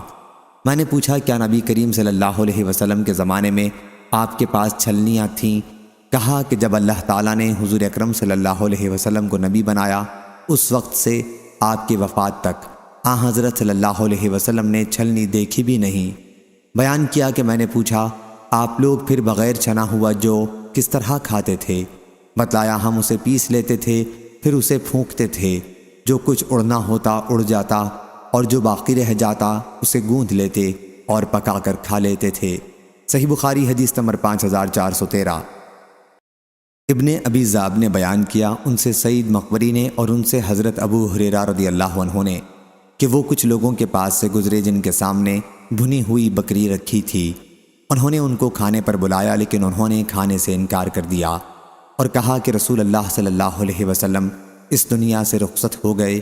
میں نے پوچھا کیا نبی کریم صلی اللہ علیہ وسلم کے زمانے میں آپ کے پاس چھلنیاں تھیں؟ کہا کہ جب اللہ تعالیٰ نے حضور اکرم صلی اللہ علیہ وسلم کو نبی بنایا اس وقت سے آپ کی وفات تک حضرت صلی اللہ علیہ وسلم نے چھلنی دیکھی بھی نہیں۔ بیان کیا کہ میں نے پوچھا آپ لوگ پھر بغیر چھنا ہوا جو کس طرح کھاتے تھے؟ بتلایا ہم اسے پیس لیتے تھے پھر اسے پھونکتے تھے، جو کچھ اڑنا ہوتا اڑ جاتا اور جو باقی رہ جاتا اسے گوندھ لیتے اور پکا کر کھا لیتے تھے۔ صحیح بخاری حدیث نمبر 5413۔ ابن ابی ذئب نے بیان کیا ان سے سعید مقبری نے اور ان سے حضرت ابو ہریرہ رضی اللہ عنہ نے کہ وہ کچھ لوگوں کے پاس سے گزرے جن کے سامنے بھنی ہوئی بکری رکھی تھی۔ انہوں نے ان کو کھانے پر بلایا لیکن انہوں نے کھانے سے انکار کر دیا اور کہا کہ رسول اللہ صلی اللہ علیہ وسلم اس دنیا سے رخصت ہو گئے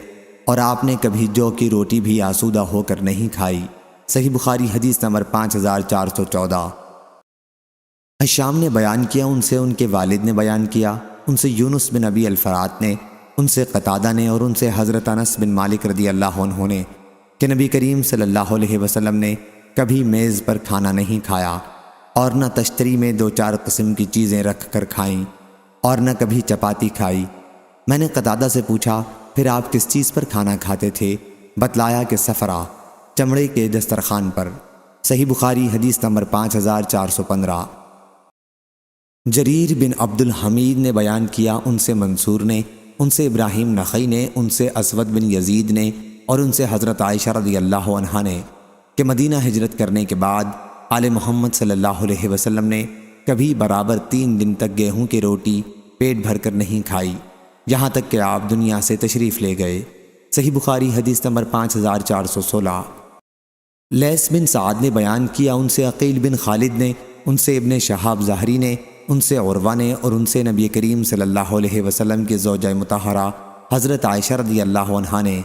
اور آپ نے کبھی جو کی روٹی بھی آسودہ ہو کر نہیں کھائی۔ صحیح بخاری حدیث نمبر 5414۔ ہشام نے بیان کیا ان سے ان کے والد نے بیان کیا ان سے یونس بن ابی الفرات نے ان سے قتادہ نے اور ان سے حضرت انس بن مالک رضی اللہ عنہ نے کہ نبی کریم صلی اللہ علیہ وسلم نے کبھی میز پر کھانا نہیں کھایا اور نہ تشتری میں 2-4 قسم کی چیزیں رکھ کر کھائیں اور نہ کبھی چپاتی کھائی۔ میں نے قتادہ سے پوچھا پھر آپ کس چیز پر کھانا کھاتے تھے؟ بتلایا کہ سفرہ، چمڑے کے دسترخوان پر۔ صحیح بخاری حدیث نمبر 5415۔ جریر بن عبد الحمید نے بیان کیا ان سے منصور نے ان سے ابراہیم نخعی نے ان سے اسود بن یزید نے اور ان سے حضرت عائشہ رضی اللہ عنہا نے کہ مدینہ ہجرت کرنے کے بعد آل محمد صلی اللہ علیہ وسلم نے کبھی برابر 3 دن تک گیہوں کی روٹی پیٹ بھر کر نہیں کھائی یہاں تک کہ آپ دنیا سے تشریف لے گئے۔ صحیح بخاری حدیث نمبر 5416۔ لیث بن سعد نے بیان کیا ان سے عقیل بن خالد نے ان سے ابن شہاب ظاہری نے ان سے عروہ نے اور ان سے نبی کریم صلی اللہ علیہ وسلم کے زوجہ مطہرہ حضرت عائشہ رضی اللہ عنہا نے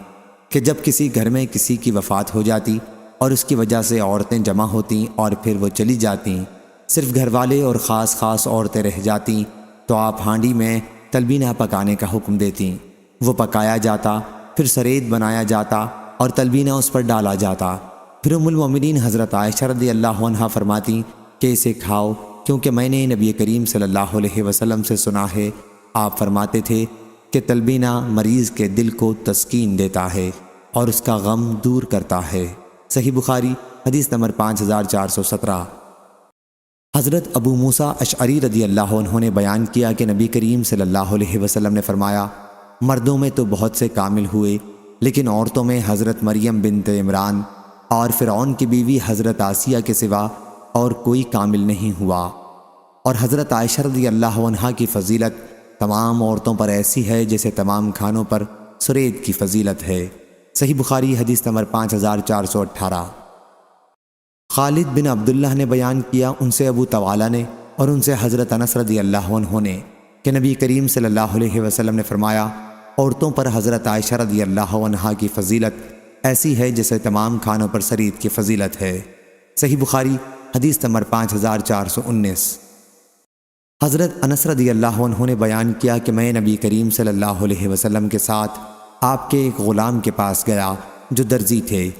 کہ جب کسی گھر میں کسی کی وفات ہو جاتی اور اس کی وجہ سے عورتیں جمع ہوتیں اور پھر وہ چلی جاتیں، صرف گھر والے اور خاص عورتیں رہ جاتیں، تو آپ ہانڈی میں تلبینہ پکانے کا حکم دیتیں۔ وہ پکایا جاتا، پھر سرید بنایا جاتا اور تلبینہ اس پر ڈالا جاتا۔ پھر ام المومنین حضرت عائشہ رضی اللہ عنہا فرماتی کہ اسے کھاؤ کیونکہ میں نے نبی کریم صلی اللہ علیہ وسلم سے سنا ہے آپ فرماتے تھے کہ تلبینہ مریض کے دل کو تسکین دیتا ہے اور اس کا غم دور کرتا ہے۔ صحیح بخاری حدیث نمبر 5417۔ حضرت ابو موسیٰ اشعری رضی اللہ عنہ نے بیان کیا کہ نبی کریم صلی اللہ علیہ وسلم نے فرمایا مردوں میں تو بہت سے کامل ہوئے لیکن عورتوں میں حضرت مریم بنت عمران اور فرعون کی بیوی حضرت آسیہ کے سوا اور کوئی کامل نہیں ہوا، اور حضرت عائشہ رضی اللہ عنہا کی فضیلت تمام عورتوں پر ایسی ہے جیسے تمام کھانوں پر سرید کی فضیلت ہے۔ صحیح بخاری حدیث نمبر 5418۔ خالد بن عبداللہ نے بیان کیا ان سے ابو طوالہ نے اور ان سے حضرت انس رضی اللہ عنہ نے کہ نبی کریم صلی اللہ علیہ وسلم نے فرمایا عورتوں پر حضرت عائشہ رضی اللہ عنہا کی فضیلت ایسی ہے جیسے تمام کھانوں پر سرید کی فضیلت ہے۔ صحیح بخاری حدیث نمبر 5419۔ حضرت انس رضی اللہ عنہ نے بیان کیا کہ میں نبی کریم صلی اللہ علیہ وسلم کے ساتھ آپ کے ایک غلام کے پاس گیا جو درزی تھے۔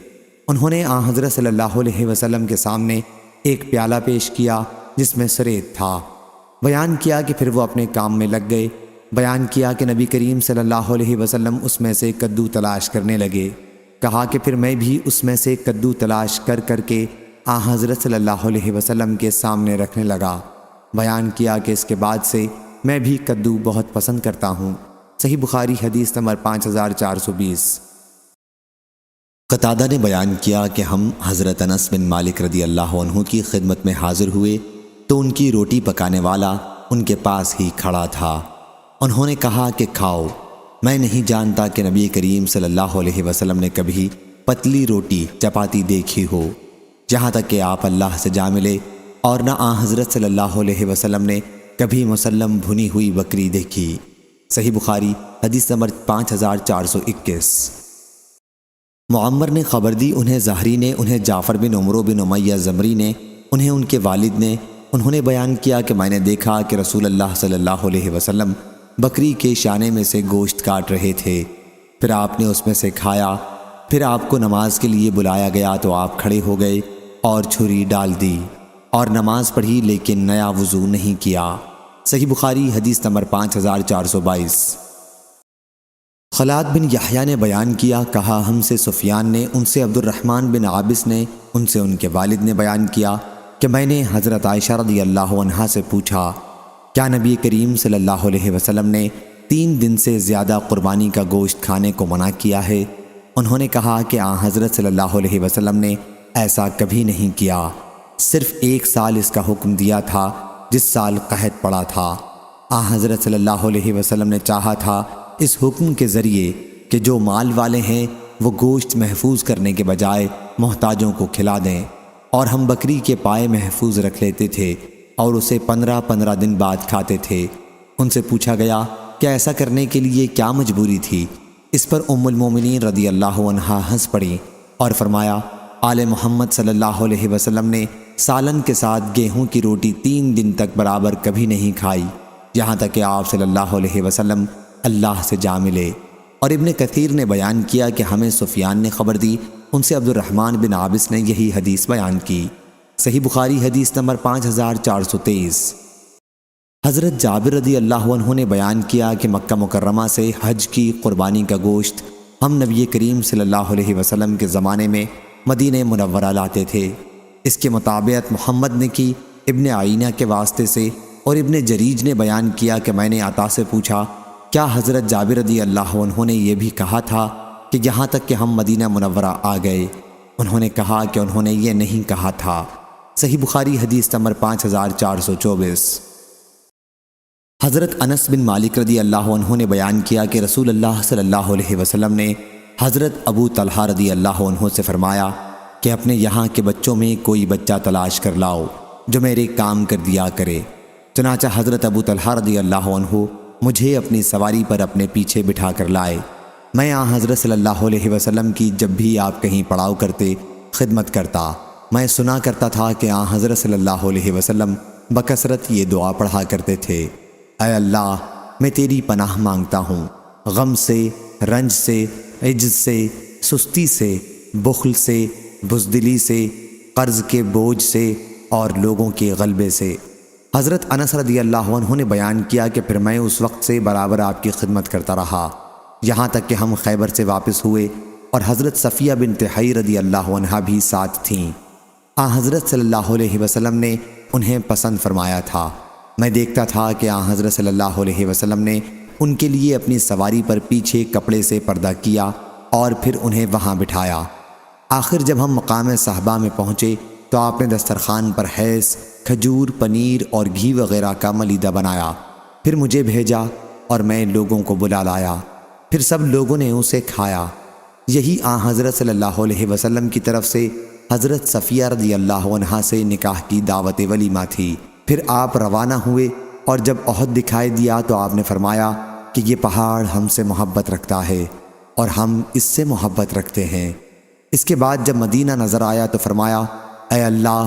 انہوں نے حضرت صلی اللہ علیہ وسلم کے سامنے ایک پیالہ پیش کیا جس میں سرید تھا۔ بیان کیا کہ پھر وہ اپنے کام میں لگ گئے۔ بیان کیا کہ نبی کریم صلی اللہ علیہ وسلم اس میں سے کدو تلاش کرنے لگے۔ کہا کہ پھر میں بھی اس میں سے کدو تلاش کر کر کے حضرت صلی اللہ علیہ وسلم کے سامنے رکھنے لگا۔ بیان کیا کہ اس کے بعد سے میں بھی کدو بہت پسند کرتا ہوں۔ صحیح بخاری حدیث نمبر 5420۔ قتادہ نے بیان کیا کہ ہم حضرت انس بن مالک رضی اللہ عنہ کی خدمت میں حاضر ہوئے تو ان کی روٹی پکانے والا ان کے پاس ہی کھڑا تھا۔ انہوں نے کہا کہ کھاؤ، میں نہیں جانتا کہ نبی کریم صلی اللہ علیہ وسلم نے کبھی پتلی روٹی چپاتی دیکھی ہو، جہاں تک کہ آپ اللہ سے جا ملے، اور نہ حضرت صلی اللہ علیہ وسلم نے کبھی مسلم بھنی ہوئی بکری دیکھی۔ صحیح بخاری حدیث نمبر 5421۔ معمر نے خبر دی انہیں زہری نے، انہیں جعفر بن عمرو بن امیہ زمری نے، انہیں ان کے والد نے، انہوں نے بیان کیا کہ میں نے دیکھا کہ رسول اللہ صلی اللہ علیہ وسلم بکری کے شانے میں سے گوشت کاٹ رہے تھے۔ پھر آپ نے اس میں سے کھایا۔ پھر آپ کو نماز کے لیے بلایا گیا تو آپ کھڑے ہو گئے اور چھری ڈال دی اور نماز پڑھی، لیکن نیا وضو نہیں کیا۔ صحیح بخاری حدیث نمبر 5422۔ خلاد بن یحییٰ نے بیان کیا، کہا ہم سے سفیان نے، ان سے عبد الرحمن بن عابس نے، ان سے ان کے والد نے بیان کیا کہ میں نے حضرت عائشہ رضی اللہ عنہا سے پوچھا، کیا نبی کریم صلی اللہ علیہ وسلم نے 3 دن سے زیادہ قربانی کا گوشت کھانے کو منع کیا ہے؟ انہوں نے کہا کہ آن حضرت صلی اللہ علیہ وسلم نے ایسا کبھی نہیں کیا، صرف 1 سال اس کا حکم دیا تھا جس سال قحط پڑا تھا۔ آن حضرت صلی اللہ علیہ وسلم نے چاہا تھا اس حکم کے ذریعے کہ جو مال والے ہیں وہ گوشت محفوظ کرنے کے بجائے محتاجوں کو کھلا دیں، اور ہم بکری کے پائے محفوظ رکھ لیتے تھے اور اسے 15 دن بعد کھاتے تھے۔ ان سے پوچھا گیا کہ ایسا کرنے کے لیے کیا مجبوری تھی؟ اس پر ام المومنین رضی اللہ عنہا ہنس پڑیں اور فرمایا، آل محمد صلی اللہ علیہ وسلم نے سالن کے ساتھ گیہوں کی روٹی 3 دن تک برابر کبھی نہیں کھائی، یہاں تک کہ آپ صلی اللہ علیہ وسلم اللہ سے جا ملے۔ اور ابن کثیر نے بیان کیا کہ ہمیں سفیان نے خبر دی، ان سے عبد الرحمن بن عابس نے یہی حدیث بیان کی۔ صحیح بخاری حدیث نمبر 5423۔ حضرت جابر رضی اللہ عنہ نے بیان کیا کہ مکہ مکرمہ سے حج کی قربانی کا گوشت ہم نبی کریم صلی اللہ علیہ وسلم کے زمانے میں مدینہ منورہ لاتے تھے۔ اس کے مطابقت محمد نے کی ابن عینہ کے واسطے سے، اور ابن جریج نے بیان کیا کہ میں نے عطا سے پوچھا، کیا حضرت جابر رضی اللہ عنہ نے یہ بھی کہا تھا کہ یہاں تک کہ ہم مدینہ منورہ آ گئے؟ انہوں نے کہا کہ انہوں نے یہ نہیں کہا تھا۔ صحیح بخاری حدیث نمبر 5424۔ حضرت انس بن مالک رضی اللہ عنہ نے بیان کیا کہ رسول اللہ صلی اللہ علیہ وسلم نے حضرت ابو طلحہ رضی اللہ عنہ سے فرمایا کہ اپنے یہاں کے بچوں میں کوئی بچہ تلاش کر لاؤ جو میرے کام کر دیا کرے۔ چنانچہ حضرت ابو طلحہ رضی اللہ عنہ مجھے اپنی سواری پر اپنے پیچھے بٹھا کر لائے۔ میں آن حضرت صلی اللہ علیہ وسلم کی جب بھی آپ کہیں پڑاؤ کرتے خدمت کرتا۔ میں سنا کرتا تھا کہ آن حضرت صلی اللہ علیہ وسلم بکثرت یہ دعا پڑھا کرتے تھے، اے اللہ میں تیری پناہ مانگتا ہوں غم سے، رنج سے، عجز سے، سستی سے، بخل سے، بزدلی سے، قرض کے بوجھ سے اور لوگوں کے غلبے سے۔ حضرت انس رضی اللہ عنہ نے بیان کیا کہ پھر میں اس وقت سے برابر آپ کی خدمت کرتا رہا، یہاں تک کہ ہم خیبر سے واپس ہوئے اور حضرت صفیہ بنت حی رضی اللہ عنہا بھی ساتھ تھیں۔ حضرت صلی اللہ علیہ وسلم نے انہیں پسند فرمایا تھا۔ میں دیکھتا تھا کہ حضرت صلی اللہ علیہ وسلم نے ان کے لیے اپنی سواری پر پیچھے کپڑے سے پردہ کیا اور پھر انہیں وہاں بٹھایا۔ آخر جب ہم مقام صحابہ میں پہنچے تو آپ نے دسترخوان پر حیث، کھجور، پنیر اور گھی وغیرہ کا ملیدہ بنایا، پھر مجھے بھیجا اور میں لوگوں کو بلا لایا، پھر سب لوگوں نے اسے کھایا۔ یہی حضرت صلی اللہ علیہ وسلم کی طرف سے حضرت صفیہ رضی اللہ عنہا سے نکاح کی دعوت ولیمہ تھی۔ پھر آپ روانہ ہوئے اور جب احد دکھائی دیا تو آپ نے فرمایا کہ یہ پہاڑ ہم سے محبت رکھتا ہے اور ہم اس سے محبت رکھتے ہیں۔ اس کے بعد جب مدینہ نظر آیا تو فرمایا، اے اللہ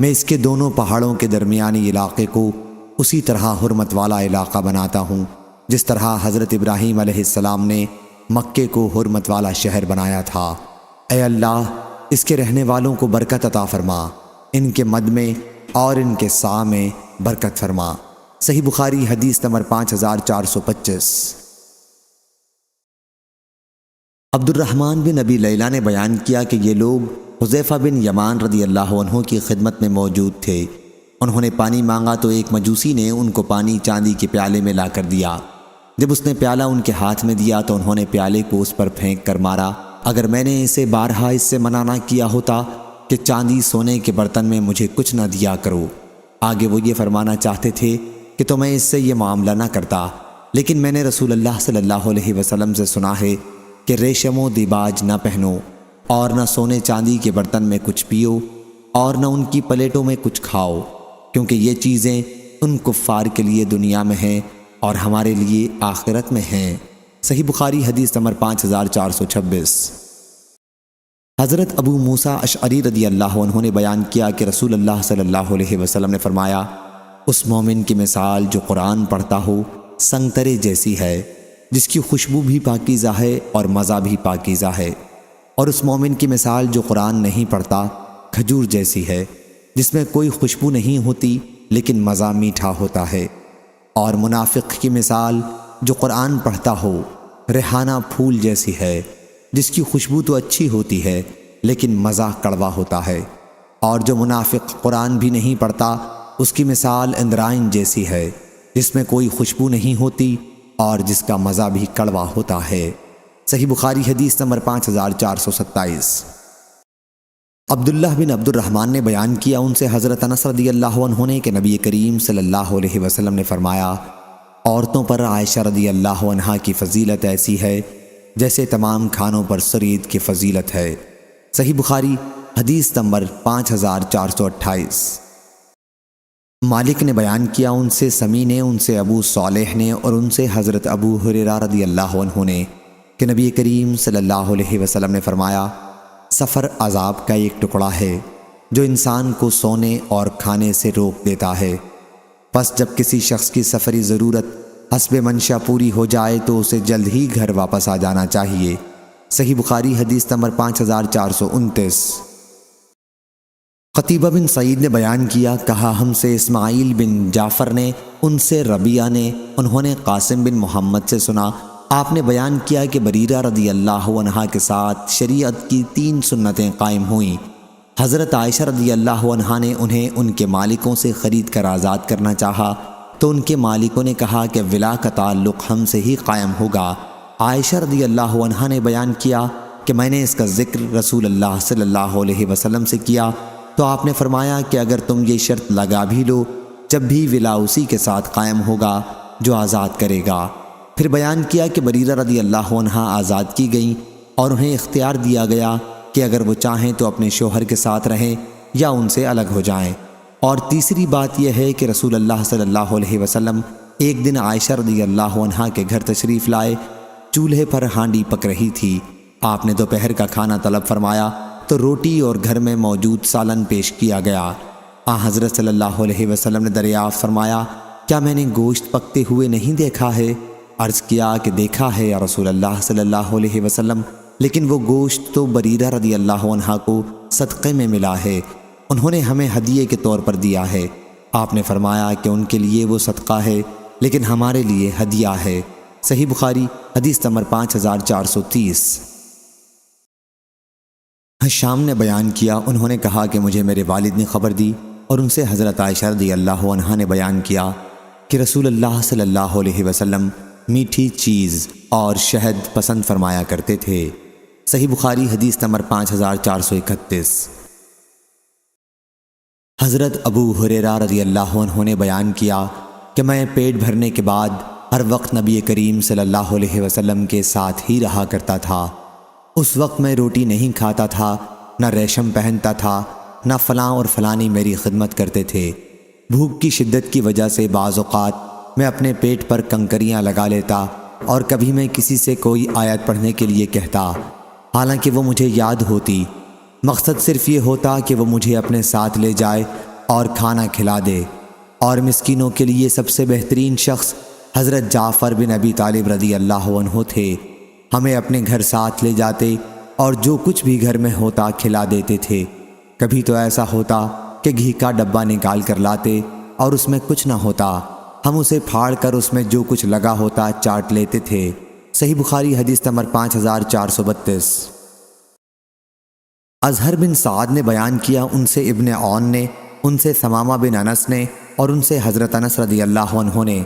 میں اس کے دونوں پہاڑوں کے درمیانی علاقے کو اسی طرح حرمت والا علاقہ بناتا ہوں جس طرح حضرت ابراہیم علیہ السلام نے مکے کو حرمت والا شہر بنایا تھا۔ اے اللہ اس کے رہنے والوں کو برکت عطا فرما، ان کے مد میں اور ان کے سا میں برکت فرما۔ صحیح بخاری حدیث نمبر 5425۔ عبد الرحمن بن ابی لیلہ نے بیان کیا کہ یہ لوگ حذیفہ بن یمان رضی اللہ عنہ کی خدمت میں موجود تھے۔ انہوں نے پانی مانگا تو ایک مجوسی نے ان کو پانی چاندی کے پیالے میں لا کر دیا۔ جب اس نے پیالہ ان کے ہاتھ میں دیا تو انہوں نے پیالے کو اس پر پھینک کر مارا۔ اگر میں نے اسے بارہا اس سے منع نہ کیا ہوتا کہ چاندی سونے کے برتن میں مجھے کچھ نہ دیا کرو۔ آگے وہ یہ فرمانا چاہتے تھے کہ تو میں اس سے یہ معاملہ نہ کرتا، لیکن میں نے رسول اللہ صلی اللہ علیہ وسلم سے سنا ہے کہ ریشم و دیباج نہ پہنو اور نہ سونے چاندی کے برتن میں کچھ پیو اور نہ ان کی پلیٹوں میں کچھ کھاؤ، کیونکہ یہ چیزیں ان کفار کے لیے دنیا میں ہیں اور ہمارے لیے آخرت میں ہیں۔ صحیح بخاری حدیث نمبر 5426۔ حضرت ابو موسیٰ اشعری رضی اللہ عنہ نے بیان کیا کہ رسول اللہ صلی اللہ علیہ وسلم نے فرمایا، اس مومن کی مثال جو قرآن پڑھتا ہو سنگترے جیسی ہے، جس کی خوشبو بھی پاکیزہ ہے اور مزہ بھی پاکیزہ ہے۔ اور اس مومن کی مثال جو قرآن نہیں پڑھتا کھجور جیسی ہے، جس میں کوئی خوشبو نہیں ہوتی لیکن مزہ میٹھا ہوتا ہے۔ اور منافق کی مثال جو قرآن پڑھتا ہو ریحانہ پھول جیسی ہے، جس کی خوشبو تو اچھی ہوتی ہے لیکن مزہ کڑوا ہوتا ہے۔ اور جو منافق قرآن بھی نہیں پڑھتا اس کی مثال اندرائن جیسی ہے، جس میں کوئی خوشبو نہیں ہوتی اور جس کا مزہ بھی کڑوا ہوتا ہے۔ صحیح بخاری حدیث نمبر 5427۔ عبداللہ بن عبد الرحمن نے بیان کیا، ان سے حضرت انس رضی اللہ عنہ نے کہ نبی کریم صلی اللہ علیہ وسلم نے فرمایا، عورتوں پر عائشہ رضی اللہ عنہا کی فضیلت ایسی ہے جیسے تمام کھانوں پر سرید کی فضیلت ہے۔ صحیح بخاری حدیث نمبر 5428۔ مالک نے بیان کیا، ان سے سمی نے، ان سے ابو صالح نے اور ان سے حضرت ابو ہریرہ رضی اللہ عنہ نے کہ نبی کریم صلی اللہ علیہ وسلم نے فرمایا، سفر عذاب کا ایک ٹکڑا ہے جو انسان کو سونے اور کھانے سے روک دیتا ہے۔ پس جب کسی شخص کی سفری ضرورت حسب منشا پوری ہو جائے تو اسے جلد ہی گھر واپس آ جانا چاہیے۔ صحیح بخاری حدیث نمبر 5429۔ قتیبہ بن سعید نے بیان کیا، کہا ہم سے اسماعیل بن جعفر نے، ان سے ربیعہ نے، انہوں نے قاسم بن محمد سے سنا، آپ نے بیان کیا کہ بریرہ رضی اللہ عنہا کے ساتھ شریعت کی 3 سنتیں قائم ہوئیں۔ حضرت عائشہ رضی اللہ عنہا نے انہیں ان کے مالکوں سے خرید کر آزاد کرنا چاہا تو ان کے مالکوں نے کہا کہ ولا کا تعلق ہم سے ہی قائم ہوگا۔ عائشہ رضی اللہ عنہا نے بیان کیا کہ میں نے اس کا ذکر رسول اللہ صلی اللہ علیہ وسلم سے کیا تو آپ نے فرمایا کہ اگر تم یہ شرط لگا بھی لو، جب بھی ولا اسی کے ساتھ قائم ہوگا جو آزاد کرے گا۔ پھر بیان کیا کہ بریرہ رضی اللہ عنہا آزاد کی گئیں اور انہیں اختیار دیا گیا کہ اگر وہ چاہیں تو اپنے شوہر کے ساتھ رہیں یا ان سے الگ ہو جائیں۔ اور تیسری بات یہ ہے کہ رسول اللہ صلی اللہ علیہ وسلم ایک دن عائشہ رضی اللہ عنہا کے گھر تشریف لائے، چولہے پر ہانڈی پک رہی تھی۔ آپ نے دوپہر کا کھانا طلب فرمایا تو روٹی اور گھر میں موجود سالن پیش کیا گیا۔ حضرت صلی اللہ علیہ وسلم نے دریافت فرمایا، کیا میں نے گوشت پکتے ہوئے نہیں دیکھا ہے؟ عرض کیا کہ دیکھا ہے یا رسول اللہ صلی اللہ علیہ وسلم، لیکن وہ گوشت تو بریرہ رضی اللہ عنہا کو صدقے میں ملا ہے، انہوں نے ہمیں ہدیے کے طور پر دیا ہے۔ آپ نے فرمایا کہ ان کے لیے وہ صدقہ ہے لیکن ہمارے لیے ہدیہ ہے۔ صحیح بخاری حدیث نمبر 5430۔ حشام نے بیان کیا، انہوں نے کہا کہ مجھے میرے والد نے خبر دی اور ان سے حضرت عائشہ رضی اللہ عنہا نے بیان کیا کہ رسول اللہ صلی اللہ علیہ وسلم میٹھی چیز اور شہد پسند فرمایا کرتے تھے۔ صحیح بخاری حدیث نمبر 5431۔ حضرت ابو ہریرہ رضی اللہ عنہ نے بیان کیا کہ میں پیٹ بھرنے کے بعد ہر وقت نبی کریم صلی اللہ علیہ وسلم کے ساتھ ہی رہا کرتا تھا۔ اس وقت میں روٹی نہیں کھاتا تھا، نہ ریشم پہنتا تھا، نہ فلاں اور فلانی میری خدمت کرتے تھے۔ بھوک کی شدت کی وجہ سے بعض اوقات میں اپنے پیٹ پر کنکریاں لگا لیتا اور کبھی میں کسی سے کوئی آیت پڑھنے کے لیے کہتا، حالانکہ وہ مجھے یاد ہوتی۔ مقصد صرف یہ ہوتا کہ وہ مجھے اپنے ساتھ لے جائے اور کھانا کھلا دے۔ اور مسکینوں کے لیے سب سے بہترین شخص حضرت جعفر بن ابی طالب رضی اللہ عنہ تھے۔ ہمیں اپنے گھر ساتھ لے جاتے اور جو کچھ بھی گھر میں ہوتا کھلا دیتے تھے۔ کبھی تو ایسا ہوتا کہ گھی کا ڈبہ نکال کر لاتے اور اس میں کچھ نہ ہوتا، ہم اسے پھاڑ کر اس میں جو کچھ لگا ہوتا چاٹ لیتے تھے۔ صحیح بخاری حدیث نمبر 5432۔ اظہر بن سعد نے بیان کیا، ان سے ابن عون نے، ان سے ثمامہ بن انس نے اور ان سے حضرت انس رضی اللہ عنہ نے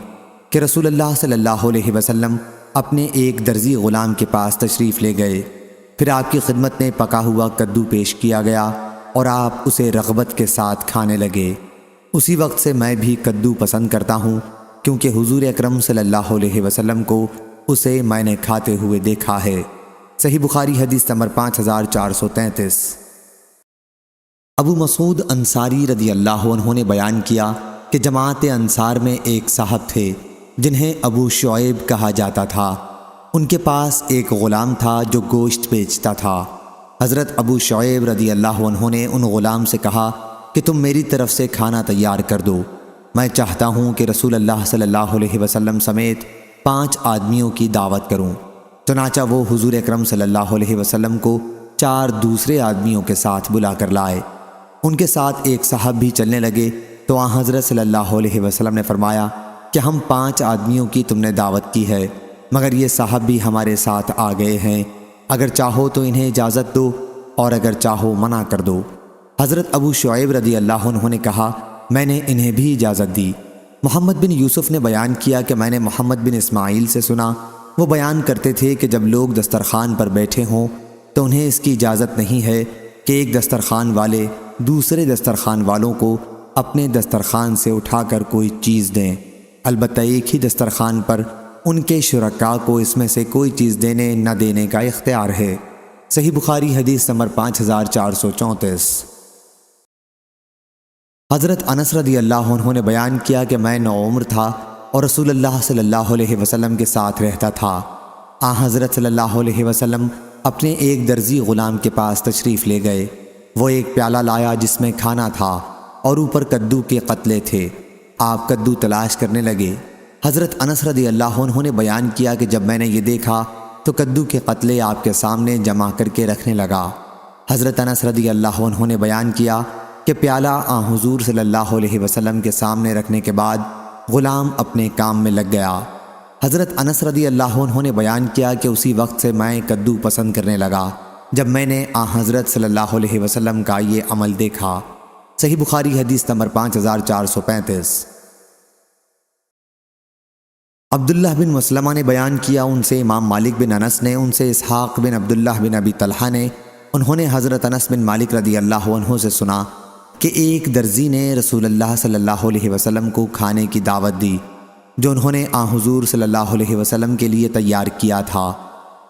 کہ رسول اللہ صلی اللہ علیہ وسلم اپنے ایک درزی غلام کے پاس تشریف لے گئے، پھر آپ کی خدمت میں پکا ہوا کدو پیش کیا گیا اور آپ اسے رغبت کے ساتھ کھانے لگے۔ اسی وقت سے میں بھی کدو پسند کرتا ہوں کیونکہ حضور اکرم صلی اللہ علیہ وسلم کو اسے میں نے کھاتے ہوئے دیکھا ہے۔ صحیح بخاری حدیث نمبر 5433۔ ابو مسعود انصاری رضی اللہ عنہ نے بیان کیا کہ جماعت انصار میں ایک صاحب تھے جنہیں ابو شعیب کہا جاتا تھا۔ ان کے پاس ایک غلام تھا جو گوشت بیچتا تھا۔ حضرت ابو شعیب رضی اللہ عنہ نے ان غلام سے کہا کہ تم میری طرف سے کھانا تیار کر دو، میں چاہتا ہوں کہ رسول اللہ صلی اللہ علیہ وسلم سمیت 5 آدمیوں کی دعوت کروں۔ چنانچہ وہ حضور اکرم صلی اللہ علیہ وسلم کو 4 دوسرے آدمیوں کے ساتھ بلا کر لائے۔ ان کے ساتھ ایک صاحب بھی چلنے لگے تو آن حضرت صلی اللہ علیہ وسلم نے فرمایا کہ ہم 5 آدمیوں کی تم نے دعوت کی ہے، مگر یہ صاحب بھی ہمارے ساتھ آ گئے ہیں، اگر چاہو تو انہیں اجازت دو اور اگر چاہو منع کر دو۔ حضرت ابو شعیب رضی اللہ عنہ نے کہا میں نے انہیں بھی اجازت دی۔ محمد بن یوسف نے بیان کیا کہ میں نے محمد بن اسماعیل سے سنا، وہ بیان کرتے تھے کہ جب لوگ دسترخوان پر بیٹھے ہوں تو انہیں اس کی اجازت نہیں ہے کہ ایک دسترخوان والے دوسرے دسترخوان والوں کو اپنے دسترخوان سے اٹھا کر کوئی چیز دیں، البتہ ایک ہی دسترخوان پر ان کے شرکاء کو اس میں سے کوئی چیز دینے نہ دینے کا اختیار ہے۔ صحیح بخاری حدیث نمبر 5434۔ حضرت انس رضی اللہ عنہ نے بیان کیا کہ میں نوعمر تھا اور رسول اللہ صلی اللہ علیہ وسلم کے ساتھ رہتا تھا۔ حضرت صلی اللہ علیہ وسلم اپنے ایک درزی غلام کے پاس تشریف لے گئے۔ وہ ایک پیالہ لایا جس میں کھانا تھا اور اوپر کدو کے قتلے تھے۔ آپ کدو تلاش کرنے لگے۔ حضرت انس رضی اللہ عنہ نے بیان کیا کہ جب میں نے یہ دیکھا تو کدو کے قتلے آپ کے سامنے جمع کر کے رکھنے لگا۔ حضرت انس رضی اللہ عنہ نے بیان کیا کہ پیالہ حضور صلی اللہ علیہ وسلم کے سامنے رکھنے کے بعد غلام اپنے کام میں لگ گیا۔ حضرت انس رضی اللہ عنہ نے بیان کیا کہ اسی وقت سے میں کدو پسند کرنے لگا جب میں نے حضرت صلی اللہ علیہ وسلم کا یہ عمل دیکھا۔ صحیح بخاری حدیث نمبر 5435۔ عبداللہ بن مسلمہ نے بیان کیا ان سے امام مالک بن انس نے، ان سے اسحاق بن عبداللہ بن ابی طلحہ نے، انہوں نے حضرت انس بن مالک رضی اللہ عنہ سے سنا کہ ایک درزی نے رسول اللہ صلی اللہ علیہ وسلم کو کھانے کی دعوت دی جو انہوں نے حضور صلی اللہ علیہ وسلم کے لیے تیار کیا تھا۔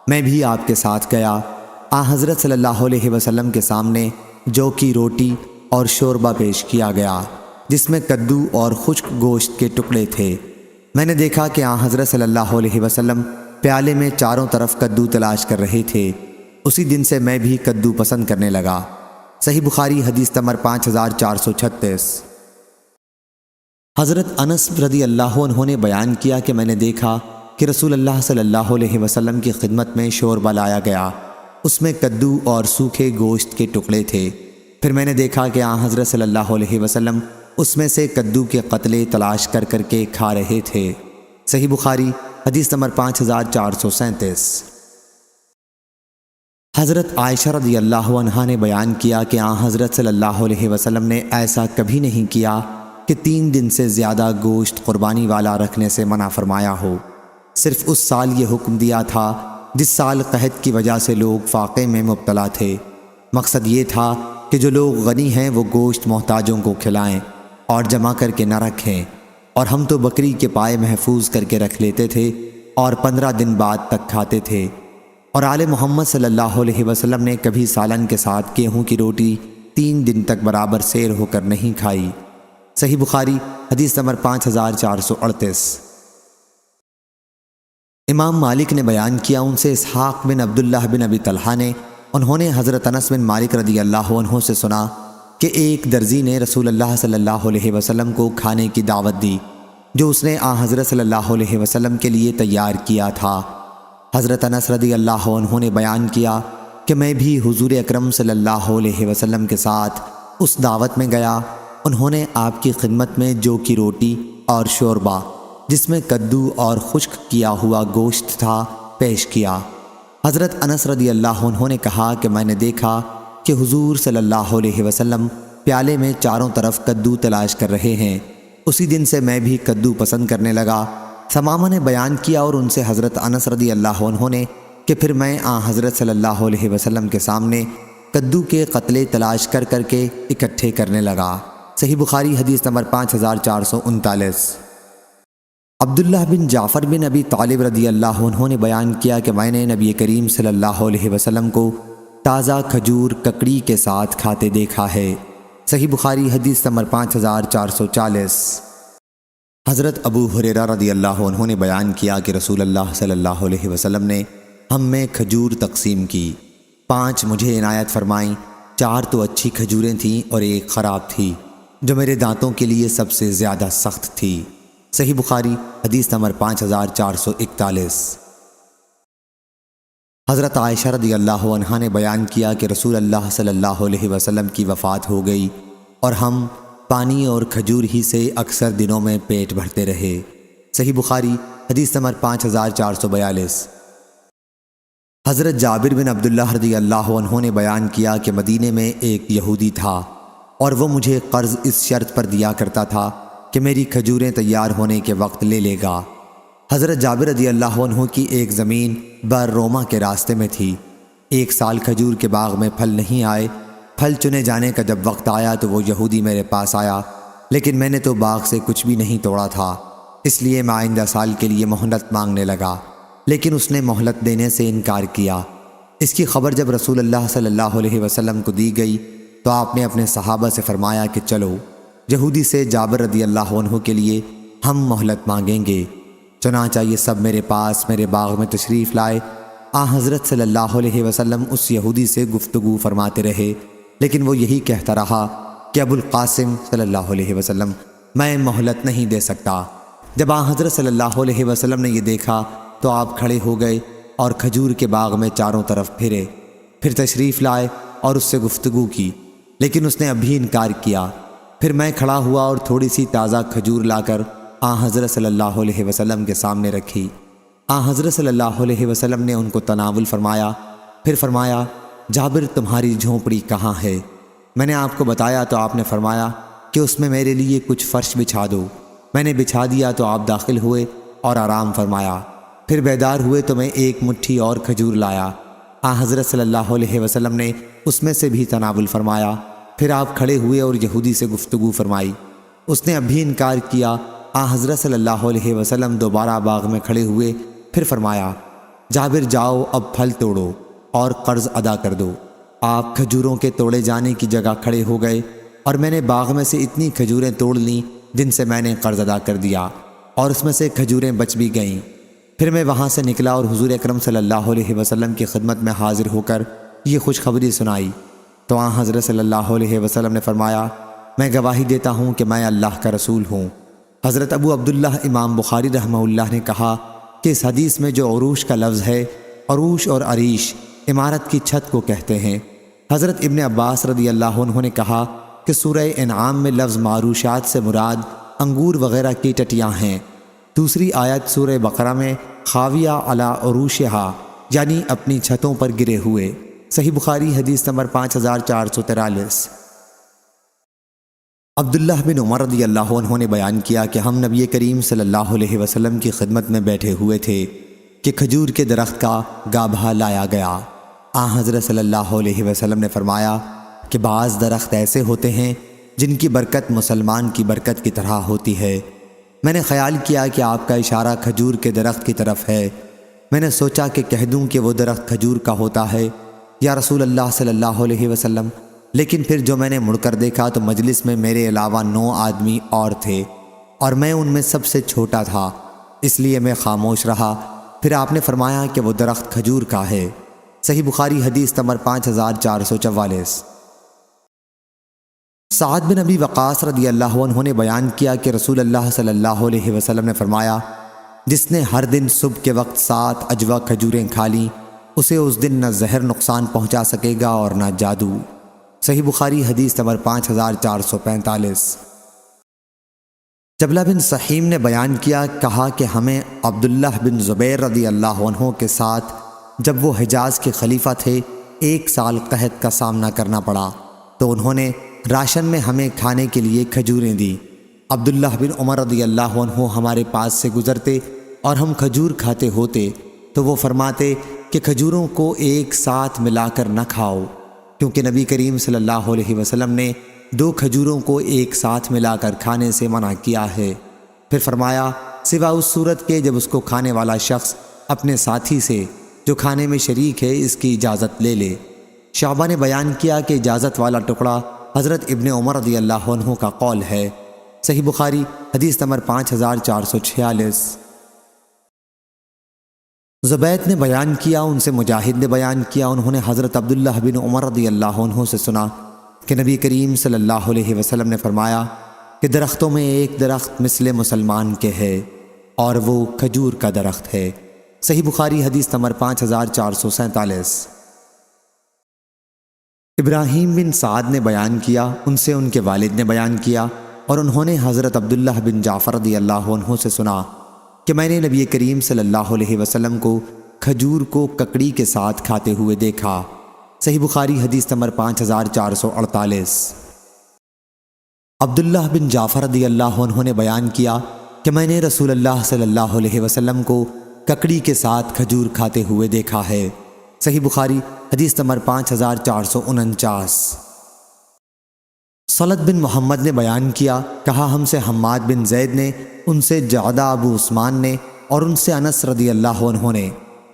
میں بھی آپ کے ساتھ گیا۔ حضرت صلی اللہ علیہ وسلم کے سامنے جو کی روٹی اور شوربہ پیش کیا گیا جس میں کدو اور خشک گوشت کے ٹکڑے تھے۔ میں نے دیکھا کہ حضرت صلی اللہ علیہ وسلم پیالے میں چاروں طرف کدو تلاش کر رہے تھے۔ اسی دن سے میں بھی کدو پسند کرنے لگا۔ صحیح بخاری حدیث نمبر 5436۔ حضرت انس رضی اللہ عنہ نے بیان کیا کہ میں نے دیکھا کہ رسول اللہ صلی اللہ علیہ وسلم کی خدمت میں شوربہ لایا گیا، اس میں کدو اور سوکھے گوشت کے ٹکڑے تھے۔ پھر میں نے دیکھا کہ حضرت صلی اللہ علیہ وسلم اس میں سے کدو کے قتلے تلاش کر کر کے کھا رہے تھے۔ صحیح بخاری حدیث نمبر 5437۔ حضرت عائشہ رضی اللہ عنہا نے بیان کیا کہ حضرت صلی اللہ علیہ وسلم نے ایسا کبھی نہیں کیا کہ 3 دن سے زیادہ گوشت قربانی والا رکھنے سے منع فرمایا ہو۔ صرف اس سال یہ حکم دیا تھا جس سال قحط کی وجہ سے لوگ فاقے میں مبتلا تھے۔ مقصد یہ تھا کہ جو لوگ غنی ہیں وہ گوشت محتاجوں کو کھلائیں اور جمع کر کے نہ رکھیں، اور ہم تو بکری کے پائے محفوظ کر کے رکھ لیتے تھے اور 15 دن بعد تک کھاتے تھے۔ اور آل محمد صلی اللہ علیہ وسلم نے کبھی سالن کے ساتھ گیہوں کی روٹی 3 دن تک برابر سیر ہو کر نہیں کھائی۔ صحیح بخاری حدیث نمبر 5438۔ امام مالک نے بیان کیا ان سے اسحاق بن عبداللہ بن ابی طلحہ نے، انہوں نے حضرت انس بن مالک رضی اللہ عنہ سے سنا کہ ایک درزی نے رسول اللہ صلی اللہ علیہ وسلم کو کھانے کی دعوت دی جو اس نے حضرت صلی اللہ علیہ وسلم کے لیے تیار کیا تھا۔ حضرت انس رضی اللہ عنہ نے بیان کیا کہ میں بھی حضور اکرم صلی اللہ علیہ وسلم کے ساتھ اس دعوت میں گیا۔ انہوں نے آپ کی خدمت میں جو کی روٹی اور شوربہ جس میں کدو اور خشک کیا ہوا گوشت تھا پیش کیا۔ حضرت انس رضی اللہ عنہ نے کہا کہ میں نے دیکھا کہ حضور صلی اللہ علیہ وسلم پیالے میں چاروں طرف کدو تلاش کر رہے ہیں۔ اسی دن سے میں بھی کدو پسند کرنے لگا۔ ثمامہ نے بیان کیا اور ان سے حضرت انس رضی اللہ عنہ نے کہ پھر میں حضرت صلی اللہ علیہ وسلم کے سامنے کدو کے قتلے تلاش کر کر کے اکٹھے کرنے لگا۔ صحیح بخاری حدیث نمبر 5439۔ عبداللہ بن جعفر بن ابی طالب رضی اللہ عنہ نے بیان کیا کہ میں نے نبی کریم صلی اللہ علیہ وسلم کو تازہ کھجور ککڑی کے ساتھ کھاتے دیکھا ہے۔ صحیح بخاری حدیث نمبر 5440۔ حضرت ابو ہریرہ رضی اللہ عنہ نے بیان کیا کہ رسول اللہ صلی اللہ علیہ وسلم نے ہم میں کھجور تقسیم کی، 5 مجھے عنایت فرمائیں، 4 تو اچھی کھجوریں تھیں اور 1 خراب تھی جو میرے دانتوں کے لیے سب سے زیادہ سخت تھی۔ صحیح بخاری حدیث نمبر 5441۔ حضرت عائشہ رضی اللہ عنہا نے بیان کیا کہ رسول اللہ صلی اللہ علیہ وسلم کی وفات ہو گئی اور ہم پانی اور کھجور ہی سے اکثر دنوں میں پیٹ بھرتے رہے۔ صحیح بخاری حدیث نمبر 5442۔ حضرت جابر بن عبداللہ رضی اللہ عنہ نے بیان کیا کہ مدینے میں ایک یہودی تھا اور وہ مجھے قرض اس شرط پر دیا کرتا تھا کہ میری کھجوریں تیار ہونے کے وقت لے لے گا۔ حضرت جابر رضی اللہ عنہ کی ایک زمین بر روما کے راستے میں تھی۔ ایک سال کھجور کے باغ میں پھل نہیں آئے۔ پھل چنے جانے کا جب وقت آیا تو وہ یہودی میرے پاس آیا، لیکن میں نے تو باغ سے کچھ بھی نہیں توڑا تھا، اس لیے میں آئندہ سال کے لیے مہلت مانگنے لگا، لیکن اس نے مہلت دینے سے انکار کیا۔ اس کی خبر جب رسول اللہ صلی اللہ علیہ وسلم کو دی گئی تو آپ نے اپنے صحابہ سے فرمایا کہ چلو یہودی سے جابر رضی اللہ عنہ کے لیے ہم مہلت مانگیں گے۔ چنانچہ یہ سب میرے پاس میرے باغ میں تشریف لائے۔ حضرت صلی اللہ علیہ وسلم اس یہودی سے گفتگو فرماتے رہے، لیکن وہ یہی کہتا رہا کہ ابو القاسم صلی اللہ علیہ وسلم میں مہلت نہیں دے سکتا۔ جب حضرت صلی اللہ علیہ وسلم نے یہ دیکھا تو آپ کھڑے ہو گئے اور کھجور کے باغ میں چاروں طرف پھرے، پھر تشریف لائے اور اس سے گفتگو کی، لیکن اس نے ابھی انکار کیا۔ پھر میں کھڑا ہوا اور تھوڑی سی تازہ کھجور لا کر حضرت صلی اللہ علیہ وسلم کے سامنے رکھی۔ حضرت صلی اللہ علیہ وسلم نے ان کو تناول فرمایا، پھر فرمایا جابر تمہاری جھونپڑی کہاں ہے؟ میں نے آپ کو بتایا تو آپ نے فرمایا کہ اس میں میرے لیے کچھ فرش بچھا دو۔ میں نے بچھا دیا تو آپ داخل ہوئے اور آرام فرمایا۔ پھر بیدار ہوئے تو میں ایک مٹھی اور کھجور لایا۔ حضرت صلی اللہ علیہ وسلم نے اس میں سے بھی تناول فرمایا۔ پھر آپ کھڑے ہوئے اور یہودی سے گفتگو فرمائی۔ اس نے ابھی انکار کیا۔ حضرت صلی اللہ علیہ وسلم دوبارہ باغ میں کھڑے ہوئے، پھر فرمایا جابر جاؤ اب پھل توڑو اور قرض ادا کر دو۔ آپ کھجوروں کے توڑے جانے کی جگہ کھڑے ہو گئے اور میں نے باغ میں سے اتنی کھجوریں توڑ لیں جن سے میں نے قرض ادا کر دیا، اور اس میں سے کھجوریں بچ بھی گئیں۔ پھر میں وہاں سے نکلا اور حضور اکرم صلی اللہ علیہ وسلم کی خدمت میں حاضر ہو کر یہ خوشخبری سنائی تو حضرت صلی اللہ علیہ وسلم نے فرمایا میں گواہی دیتا ہوں کہ میں اللہ کا رسول ہوں۔ حضرت ابو عبداللہ امام بخاری رحمہ اللہ نے کہا کہ اس حدیث میں جو عروش کا لفظ ہے، عروش اور عریش عمارت کی چھت کو کہتے ہیں۔ حضرت ابن عباس رضی اللہ عنہ نے کہا کہ سورہ انعام میں لفظ معروشات سے مراد انگور وغیرہ کی ٹٹیاں ہیں۔ دوسری آیت سورہ بقرہ میں خاویہ علی عروشہا یعنی اپنی چھتوں پر گرے ہوئے۔ صحیح بخاری حدیث نمبر 5443۔ عبداللہ بن عمر رضی اللہ عنہ نے بیان کیا کہ ہم نبی کریم صلی اللہ علیہ وسلم کی خدمت میں بیٹھے ہوئے تھے کہ کھجور کے درخت کا گابھا لایا گیا۔ حضرت صلی اللہ علیہ وسلم نے فرمایا کہ بعض درخت ایسے ہوتے ہیں جن کی برکت مسلمان کی برکت کی طرح ہوتی ہے۔ میں نے خیال کیا کہ آپ کا اشارہ کھجور کے درخت کی طرف ہے۔ میں نے سوچا کہ کہہ دوں کہ وہ درخت کھجور کا ہوتا ہے یا رسول اللہ صلی اللہ علیہ وسلم، لیکن پھر جو میں نے مڑ کر دیکھا تو مجلس میں میرے علاوہ 9 آدمی اور تھے اور میں ان میں سب سے چھوٹا تھا، اس لیے میں خاموش رہا۔ پھر آپ نے فرمایا کہ وہ درخت کھجور کا ہے۔ صحیح بخاری حدیث نمبر 5444۔ سعد بن ابی وقاص رضی اللہ عنہ نے بیان کیا کہ رسول اللہ صلی اللہ علیہ وسلم نے فرمایا جس نے ہر دن صبح کے وقت 7 اجوا کھجوریں کھا لیں اسے اس دن نہ زہر نقصان پہنچا سکے گا اور نہ جادو۔ صحیح بخاری حدیث نمبر 5445۔ جبلہ بن سحیم نے بیان کیا کہا کہ ہمیں عبداللہ بن زبیر رضی اللہ عنہ کے ساتھ جب وہ حجاز کے خلیفہ تھے 1 سال قحط کا سامنا کرنا پڑا تو انہوں نے راشن میں ہمیں کھانے کے لیے کھجوریں دی۔ عبداللہ بن عمر رضی اللہ عنہ ہمارے پاس سے گزرتے اور ہم کھجور کھاتے ہوتے تو وہ فرماتے کہ کھجوروں کو ایک ساتھ ملا کر نہ کھاؤ، کیونکہ نبی کریم صلی اللہ علیہ وسلم نے 2 کھجوروں کو ایک ساتھ ملا کر کھانے سے منع کیا ہے۔ پھر فرمایا سوا اس صورت کے جب اس کو کھانے والا شخص اپنے ساتھی سے جو کھانے میں شریک ہے اس کی اجازت لے لے۔ شعبہ نے بیان کیا کہ اجازت والا ٹکڑا حضرت ابن عمر رضی اللہ عنہ کا قول ہے۔ صحیح بخاری حدیث نمبر 5446۔ زبید نے بیان کیا ان سے مجاہد نے بیان کیا انہوں نے حضرت عبداللہ بن عمر رضی اللہ عنہ سے سنا کہ نبی کریم صلی اللہ علیہ وسلم نے فرمایا کہ درختوں میں ایک درخت مثل مسلمان کے ہے اور وہ کھجور کا درخت ہے۔ صحیح بخاری حدیث نمبر 5447۔ ابراہیم بن سعد نے بیان کیا، ان سے ان کے والد نے بیان کیا اور انہوں نے حضرت عبداللہ بن جعفر رضی اللہ عنہ سے سنا کہ میں نے نبی کریم صلی اللہ علیہ وسلم کو کھجور کو ککڑی کے ساتھ کھاتے ہوئے دیکھا۔ صحیح بخاری حدیث نمبر 5448۔ عبداللہ بن جعفر رضی اللہ عنہ نے بیان کیا کہ میں نے رسول اللہ صلی اللہ علیہ وسلم کو ککڑی کے ساتھ کھجور کھاتے ہوئے دیکھا ہے۔ صحیح بخاری حدیث نمبر 5449۔ صلت بن محمد نے بیان کیا، کہا ہم سے حماد بن زید نے، ان سے جعدہ ابو عثمان نے اور ان سے انس رضی اللہ عنہ نے،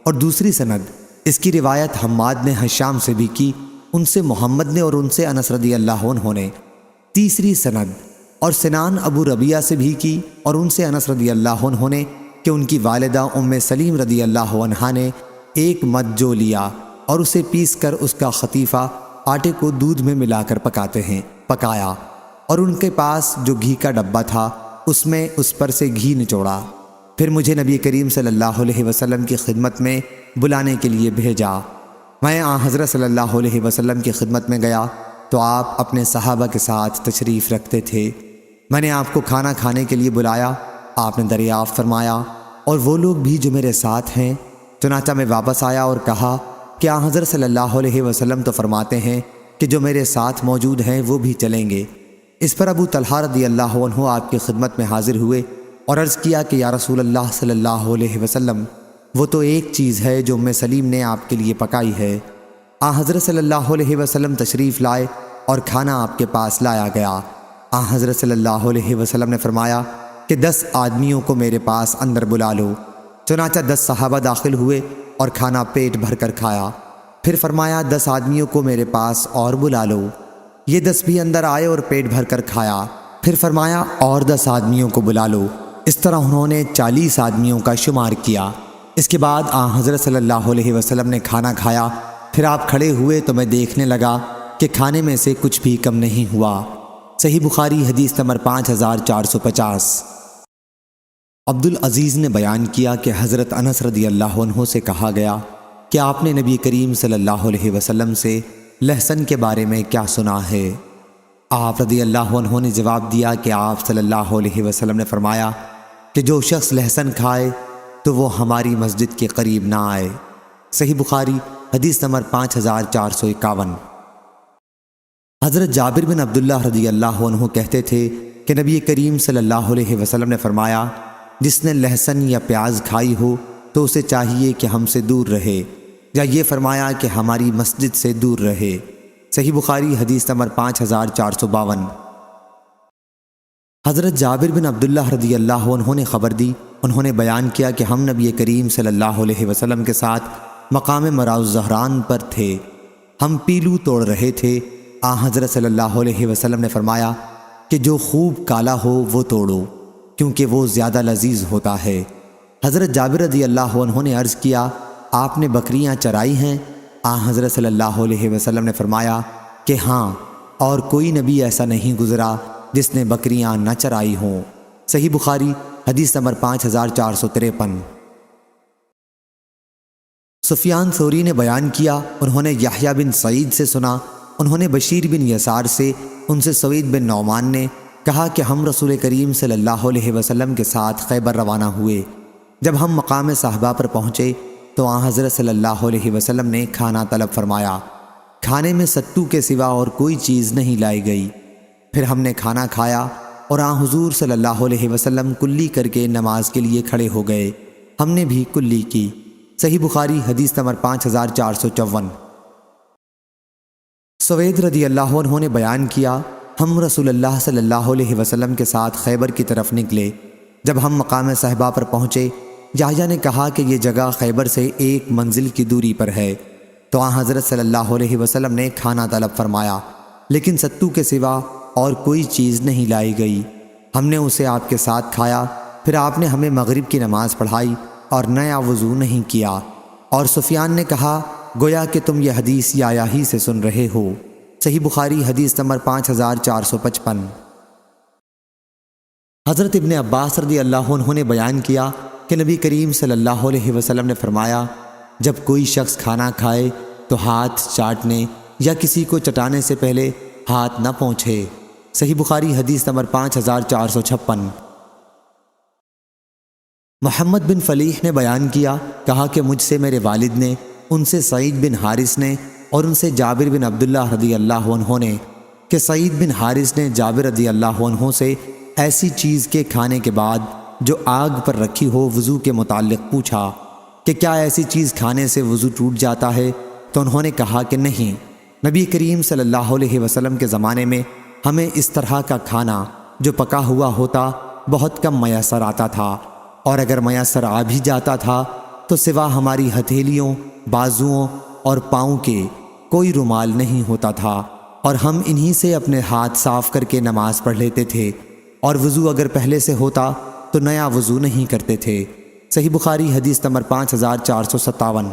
اور دوسری سند اس کی روایت حماد نے حشام سے بھی کی، ان سے محمد نے اور ان سے انس رضی اللہ عنہ نے، تیسری سند اور سنان ابو ربیعہ سے بھی کی اور ان سے انس رضی اللہ عنہ نے کہ ان کی والدہ ام سلیم رضی اللہ عنہا نے ایک مد جو لیا اور اسے پیس کر اس کا خطیفہ آٹے کو دودھ میں ملا کر پکایا اور ان کے پاس جو گھی کا ڈبہ تھا اس میں اس پر سے گھی نچوڑا، پھر مجھے نبی کریم صلی اللہ علیہ وسلم کی خدمت میں بلانے کے لیے بھیجا۔ میں حضرت صلی اللہ علیہ وسلم کی خدمت میں گیا تو آپ اپنے صحابہ کے ساتھ تشریف رکھتے تھے۔ میں نے آپ کو کھانا کھانے کے لیے بلایا، آپ نے دریافت فرمایا اور وہ لوگ بھی جو میرے ساتھ ہیں؟ چنانچہ میں واپس آیا اور کہا کہ حضرت صلی اللہ علیہ وسلم تو فرماتے ہیں کہ جو میرے ساتھ موجود ہیں وہ بھی چلیں گے۔ اس پر ابو طلحہ رضی اللہ عنہ آپ کی خدمت میں حاضر ہوئے اور عرض کیا کہ یا رسول اللہ صلی اللہ علیہ وسلم، وہ تو ایک چیز ہے جو ام سلیم نے آپ کے لیے پکائی ہے۔ حضرت صلی اللہ علیہ وسلم تشریف لائے اور کھانا آپ کے پاس لایا گیا۔ حضرت صلی اللہ علیہ وسلم نے فرمایا کہ 10 آدمیوں کو میرے پاس اندر بلا لو۔ چنانچہ 10 صحابہ داخل ہوئے اور کھانا پیٹ بھر کر کھایا۔ پھر فرمایا 10 آدمیوں کو میرے پاس اور بلا لو۔ یہ 10 بھی اندر آئے اور پیٹ بھر کر کھایا۔ پھر فرمایا اور 10 آدمیوں کو بلا لو۔ اس طرح انہوں نے 40 آدمیوں کا شمار کیا۔ اس کے بعد حضرت صلی اللہ علیہ وسلم نے کھانا کھایا، پھر آپ کھڑے ہوئے تو میں دیکھنے لگا کہ کھانے میں سے کچھ بھی کم نہیں ہوا۔ صحیح بخاری حدیث نمبر 5450۔ عبدالعزیز نے بیان کیا کہ حضرت انس رضی اللہ عنہ سے کہا گیا کہ آپ نے نبی کریم صلی اللہ علیہ وسلم سے لہسن کے بارے میں کیا سنا ہے؟ آپ رضی اللہ عنہ نے جواب دیا کہ آپ صلی اللہ علیہ وسلم نے فرمایا کہ جو شخص لہسن کھائے تو وہ ہماری مسجد کے قریب نہ آئے۔ صحیح بخاری حدیث نمبر 5451۔ حضرت جابر بن عبداللہ رضی اللہ عنہ کہتے تھے کہ نبی کریم صلی اللہ علیہ وسلم نے فرمایا جس نے لہسن یا پیاز کھائی ہو تو اسے چاہیے کہ ہم سے دور رہے، یا یہ فرمایا کہ ہماری مسجد سے دور رہے۔ صحیح بخاری حدیث نمبر 5452۔ حضرت جابر بن عبداللہ رضی اللہ عنہ نے خبر دی، انہوں نے بیان کیا کہ ہم نبی کریم صلی اللہ علیہ وسلم کے ساتھ مقام مراء الزہران پر تھے، ہم پیلو توڑ رہے تھے۔ حضرت صلی اللہ علیہ وسلم نے فرمایا کہ جو خوب کالا ہو وہ توڑو، کیونکہ وہ زیادہ لذیذ ہوتا ہے۔ حضرت جابر رضی اللہ عنہ نے عرض کیا آپ نے بکریاں چرائی ہیں؟ حضرت صلی اللہ علیہ وسلم نے فرمایا کہ ہاں، اور کوئی نبی ایسا نہیں گزرا جس نے بکریاں نہ چرائی ہوں۔ صحیح بخاری حدیث نمبر 5453۔ سفیان ثوری نے بیان کیا، انہوں نے یحییٰ بن سعید سے سنا، انہوں نے بشیر بن یسار سے، ان سے سوید بن نعمان نے کہا کہ ہم رسول کریم صلی اللہ علیہ وسلم کے ساتھ خیبر روانہ ہوئے۔ جب ہم مقام صحابہ پر پہنچے تو حضرت صلی اللہ علیہ وسلم نے کھانا طلب فرمایا، کھانے میں ستو کے سوا اور کوئی چیز نہیں لائی گئی۔ پھر ہم نے کھانا کھایا اور حضور صلی اللہ علیہ وسلم کلی کر کے نماز کے لیے کھڑے ہو گئے، ہم نے بھی کلی کی۔ صحیح بخاری حدیث نمبر 5454۔ سوید رضی اللہ عنہ نے بیان کیا ہم رسول اللہ صلی اللہ علیہ وسلم کے ساتھ خیبر کی طرف نکلے۔ جب ہم مقام صحابہ پر پہنچے، یحییٰ نے کہا کہ یہ جگہ خیبر سے 1 منزل کی دوری پر ہے، تو حضرت صلی اللہ علیہ وسلم نے کھانا طلب فرمایا، لیکن ستو کے سوا اور کوئی چیز نہیں لائی گئی۔ ہم نے اسے آپ کے ساتھ کھایا، پھر آپ نے ہمیں مغرب کی نماز پڑھائی اور نیا وضو نہیں کیا۔ اور سفیان نے کہا گویا کہ تم یہ حدیث یحییٰ ہی سے سن رہے ہو۔ صحیح بخاری حدیث نمبر 5455۔ حضرت ابن عباس رضی اللہ عنہ نے بیان کیا کہ نبی کریم صلی اللہ علیہ وسلم نے فرمایا، جب کوئی شخص کھانا کھائے تو ہاتھ چاٹنے یا کسی کو چٹانے سے پہلے ہاتھ نہ پونچھے۔ صحیح بخاری حدیث نمبر 5456۔ محمد بن فلیح نے بیان کیا، کہا کہ مجھ سے میرے والد نے، ان سے سعید بن حارث نے اور ان سے جابر بن عبداللہ رضی اللہ عنہ نے کہ سعید بن حارث نے جابر رضی اللہ عنہ سے ایسی چیز کے کھانے کے بعد جو آگ پر رکھی ہو وضو کے متعلق پوچھا کہ کیا ایسی چیز کھانے سے وضو ٹوٹ جاتا ہے؟ تو انہوں نے کہا کہ نہیں، نبی کریم صلی اللہ علیہ وسلم کے زمانے میں ہمیں اس طرح کا کھانا جو پکا ہوا ہوتا بہت کم میسر آتا تھا، اور اگر میسر آ بھی جاتا تھا تو سوا ہماری ہتھیلیوں، بازوؤں اور پاؤں کے کوئی رومال نہیں ہوتا تھا، اور ہم انہی سے اپنے ہاتھ صاف کر کے نماز پڑھ لیتے تھے، اور وضو اگر پہلے سے ہوتا تو نیا وضو نہیں کرتے تھے۔ صحیح بخاری حدیث نمبر 5457۔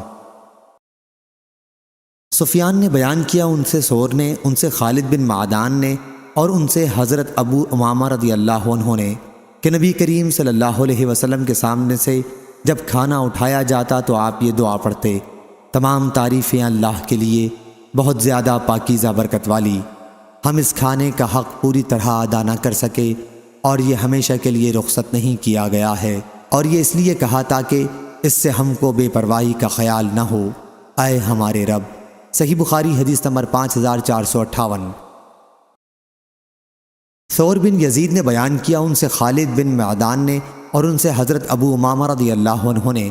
سفیان نے بیان کیا، ان سے ثور نے، ان سے خالد بن معدان نے اور ان سے حضرت ابو امامہ رضی اللہ عنہ نے کہ نبی کریم صلی اللہ علیہ وسلم کے سامنے سے جب کھانا اٹھایا جاتا تو آپ یہ دعا پڑھتے: تمام تعریفیں اللہ کے لیے، بہت زیادہ پاکیزہ برکت والی۔ ہم اس کھانے کا حق پوری طرح ادا نہ کر سکے، اور یہ ہمیشہ کے لیے رخصت نہیں کیا گیا ہے، اور یہ اس لیے کہا تاکہ اس سے ہم کو بے پرواہی کا خیال نہ ہو، اے ہمارے رب۔ صحیح بخاری حدیث نمبر 5458۔ ثور بن یزید نے بیان کیا، ان سے خالد بن معدان نے اور ان سے حضرت ابو امامہ رضی اللہ عنہ نے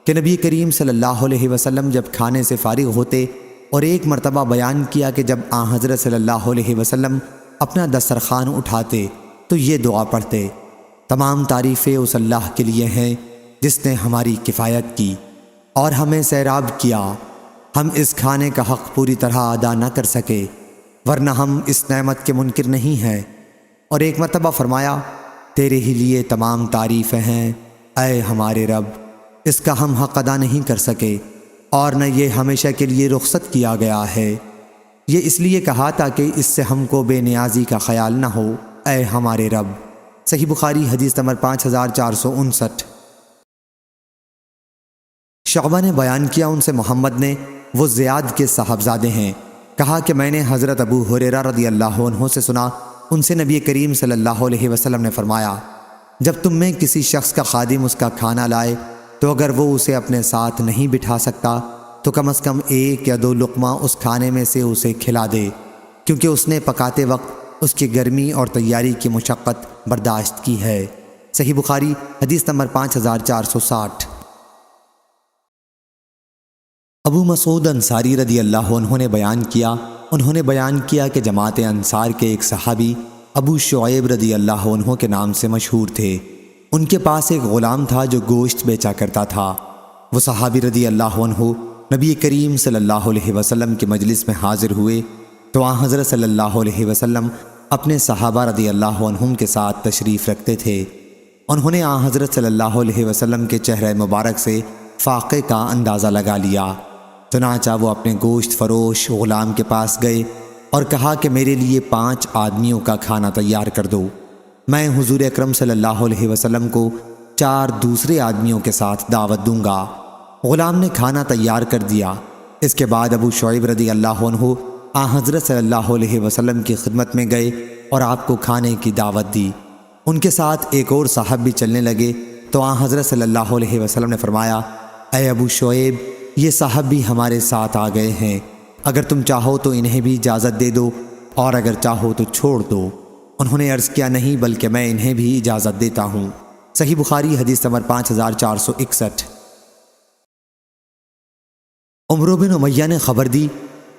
کہ نبی کریم صلی اللہ علیہ وسلم جب کھانے سے فارغ ہوتے، اور ایک مرتبہ بیان کیا کہ جب آن حضرت صلی اللہ علیہ وسلم اپنا دسترخوان اٹھاتے تو یہ دعا پڑھتے: تمام تعریفیں اس اللہ کے لیے ہیں جس نے ہماری کفایت کی اور ہمیں سیراب کیا۔ ہم اس کھانے کا حق پوری طرح ادا نہ کر سکے، ورنہ ہم اس نعمت کے منکر نہیں ہیں۔ اور ایک مرتبہ فرمایا: تیرے ہی لیے تمام تعریفیں ہیں، اے ہمارے رب، اس کا ہم حق ادا نہیں کر سکے، اور نہ یہ ہمیشہ کے لیے رخصت کیا گیا ہے۔ یہ اس لیے کہا تاکہ اس سے ہم کو بے نیازی کا خیال نہ ہو، اے ہمارے رب۔ صحیح بخاری حدیث نمبر 5459۔ شعبہ نے بیان کیا، ان سے محمد نے، وہ زیاد کے صاحبزادے ہیں، کہا کہ میں نے حضرت ابو ہریرہ رضی اللہ عنہ سے سنا، ان سے نبی کریم صلی اللہ علیہ وسلم نے فرمایا: جب تم میں کسی شخص کا خادم اس کا کھانا لائے تو اگر وہ اسے اپنے ساتھ نہیں بٹھا سکتا تو کم از کم 1 یا 2 لقمہ اس کھانے میں سے اسے کھلا دے، کیونکہ اس نے پکاتے وقت اس کی گرمی اور تیاری کی مشقت برداشت کی ہے۔ صحیح بخاری حدیث نمبر 5460۔ ابو مسعود انصاری رضی اللہ عنہ نے بیان کیا، انہوں نے بیان کیا کہ جماعت انصار کے ایک صحابی ابو شعیب رضی اللہ عنہ کے نام سے مشہور تھے، ان کے پاس ایک غلام تھا جو گوشت بیچا کرتا تھا۔ وہ صحابی رضی اللہ عنہ نبی کریم صلی اللہ علیہ وسلم کی مجلس میں حاضر ہوئے تو آن حضرت صلی اللہ علیہ وسلم اپنے صحابہ رضی اللہ عنہم کے ساتھ تشریف رکھتے تھے۔ انہوں نے آن حضرت صلی اللہ علیہ وسلم کے چہرہ مبارک سے فاقے کا اندازہ لگا لیا، چنانچہ وہ اپنے گوشت فروش غلام کے پاس گئے اور کہا کہ میرے لیے 5 آدمیوں کا کھانا تیار کر دو۔ میں حضور اکرم صلی اللہ علیہ وسلم کو 4 دوسرے آدمیوں کے ساتھ دعوت دوں گا۔ غلام نے کھانا تیار کر دیا۔ اس کے بعد ابو شعیب رضی اللہ عنہ آن حضرت صلی اللہ علیہ وسلم کی خدمت میں گئے اور آپ کو کھانے کی دعوت دی۔ ان کے ساتھ ایک اور صاحب بھی چلنے لگے تو آن حضرت صلی اللہ علیہ وسلم نے فرمایا: اے ابو شعیب، یہ صاحب بھی ہمارے ساتھ آ گئے ہیں، اگر تم چاہو تو انہیں بھی اجازت دے دو، اور اگر چاہو تو چھوڑ دو۔ انہوں نے عرض کیا: نہیں، بلکہ میں انہیں بھی اجازت دیتا ہوں۔ صحیح بخاری حدیث نمبر 5461۔ عمرو بن امیہ نے خبر دی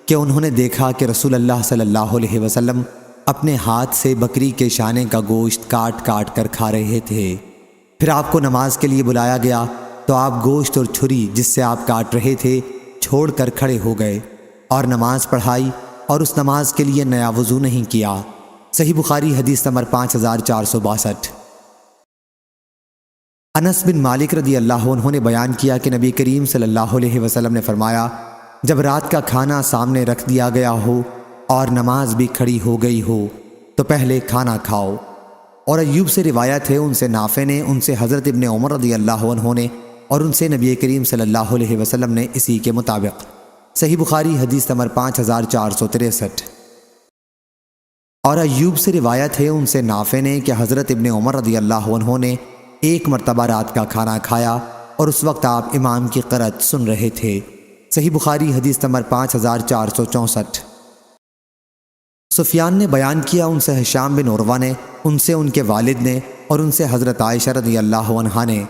کہ انہوں نے دیکھا کہ رسول اللہ صلی اللہ علیہ وسلم اپنے ہاتھ سے بکری کے شانے کا گوشت کاٹ کاٹ کر کھا رہے تھے۔ پھر آپ کو نماز کے لیے بلایا گیا تو آپ گوشت اور چھری جس سے آپ کاٹ رہے تھے چھوڑ کر کھڑے ہو گئے اور نماز پڑھائی، اور اس نماز کے لیے نیا وضو نہیں کیا۔ صحیح بخاری حدیث نمبر 5462۔ انس بن مالک رضی اللہ عنہ نے بیان کیا کہ نبی کریم صلی اللہ علیہ وسلم نے فرمایا: جب رات کا کھانا سامنے رکھ دیا گیا ہو اور نماز بھی کھڑی ہو گئی ہو تو پہلے کھانا کھاؤ، اور ایوب سے روایت ہے، ان سے نافع نے، ان سے حضرت ابن عمر رضی اللہ عنہ نے، اور ان سے نبی کریم صلی اللہ علیہ وسلم نے اسی کے مطابق۔ صحیح بخاری حدیث نمبر 5463۔ اور ایوب سے روایت ہے، ان سے نافع نے کہ حضرت ابن عمر رضی اللہ عنہ نے ایک مرتبہ رات کا کھانا کھایا اور اس وقت آپ امام کی قرأت سن رہے تھے۔ صحیح بخاری حدیث نمبر 5464۔ سفیان نے بیان کیا، ان سے ہشام بن عروہ نے، ان سے ان کے والد نے، اور ان سے حضرت عائشہ رضی اللہ عنہا نے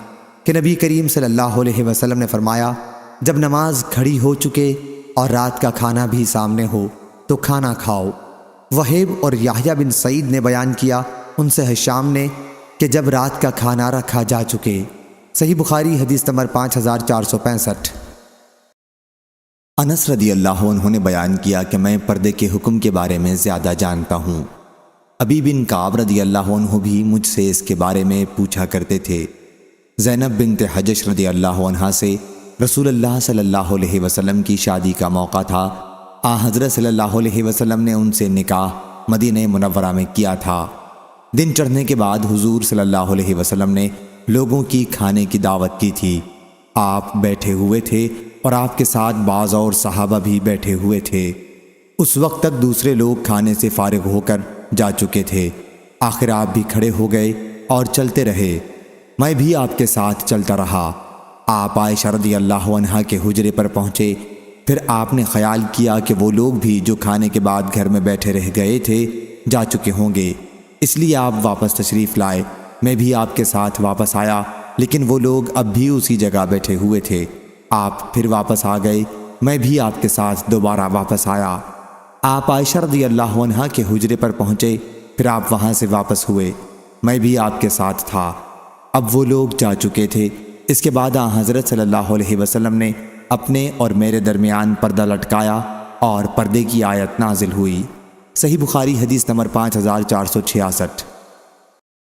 کہ نبی کریم صلی اللہ علیہ وسلم نے فرمایا، جب نماز کھڑی ہو چکے اور رات کا کھانا بھی سامنے ہو تو کھانا کھاؤ۔ وہیب اور یحییٰ بن سعید نے بیان کیا، ان سے ہشام نے کہ جب رات کا کھانا رکھا جا چکے۔ صحیح بخاری حدیث نمبر 5465۔ انس رضی اللہ عنہ نے بیان کیا کہ میں پردے کے حکم کے بارے میں زیادہ جانتا ہوں۔ ابی بن کعب رضی اللہ عنہ بھی مجھ سے اس کے بارے میں پوچھا کرتے تھے۔ زینب بنت حجش رضی اللہ عنہا سے رسول اللہ صلی اللہ علیہ وسلم کی شادی کا موقع تھا۔ حضرت صلی اللہ علیہ وسلم نے ان سے نکاح مدینہ منورہ میں کیا تھا۔ دن چڑھنے کے بعد حضور صلی اللہ علیہ وسلم نے لوگوں کی کھانے کی دعوت کی تھی۔ آپ بیٹھے ہوئے تھے اور آپ کے ساتھ بعض اور صحابہ بھی بیٹھے ہوئے تھے۔ اس وقت تک دوسرے لوگ کھانے سے فارغ ہو کر جا چکے تھے۔ آخر آپ بھی کھڑے ہو گئے اور چلتے رہے، میں بھی آپ کے ساتھ چلتا رہا۔ آپ عائشہ رضی اللہ عنہا کے حجرے پر پہنچے، پھر آپ نے خیال کیا کہ وہ لوگ بھی جو کھانے کے بعد گھر میں بیٹھے رہ گئے تھے جا چکے ہوں گے، اس لیے آپ واپس تشریف لائے۔ میں بھی آپ کے ساتھ واپس آیا، لیکن وہ لوگ اب بھی اسی جگہ بیٹھے ہوئے تھے۔ آپ پھر واپس آ گئے، میں بھی آپ کے ساتھ دوبارہ واپس آیا۔ آپ عائشہ رضی اللہ عنہا کے حجرے پر پہنچے، پھر آپ وہاں سے واپس ہوئے، میں بھی آپ کے ساتھ تھا۔ اب وہ لوگ جا چکے تھے۔ اس کے بعد حضرت صلی اللہ علیہ وسلم نے اپنے اور میرے درمیان پردہ لٹکایا اور پردے کی آیت نازل ہوئی۔ صحیح بخاری حدیث نمبر 5466۔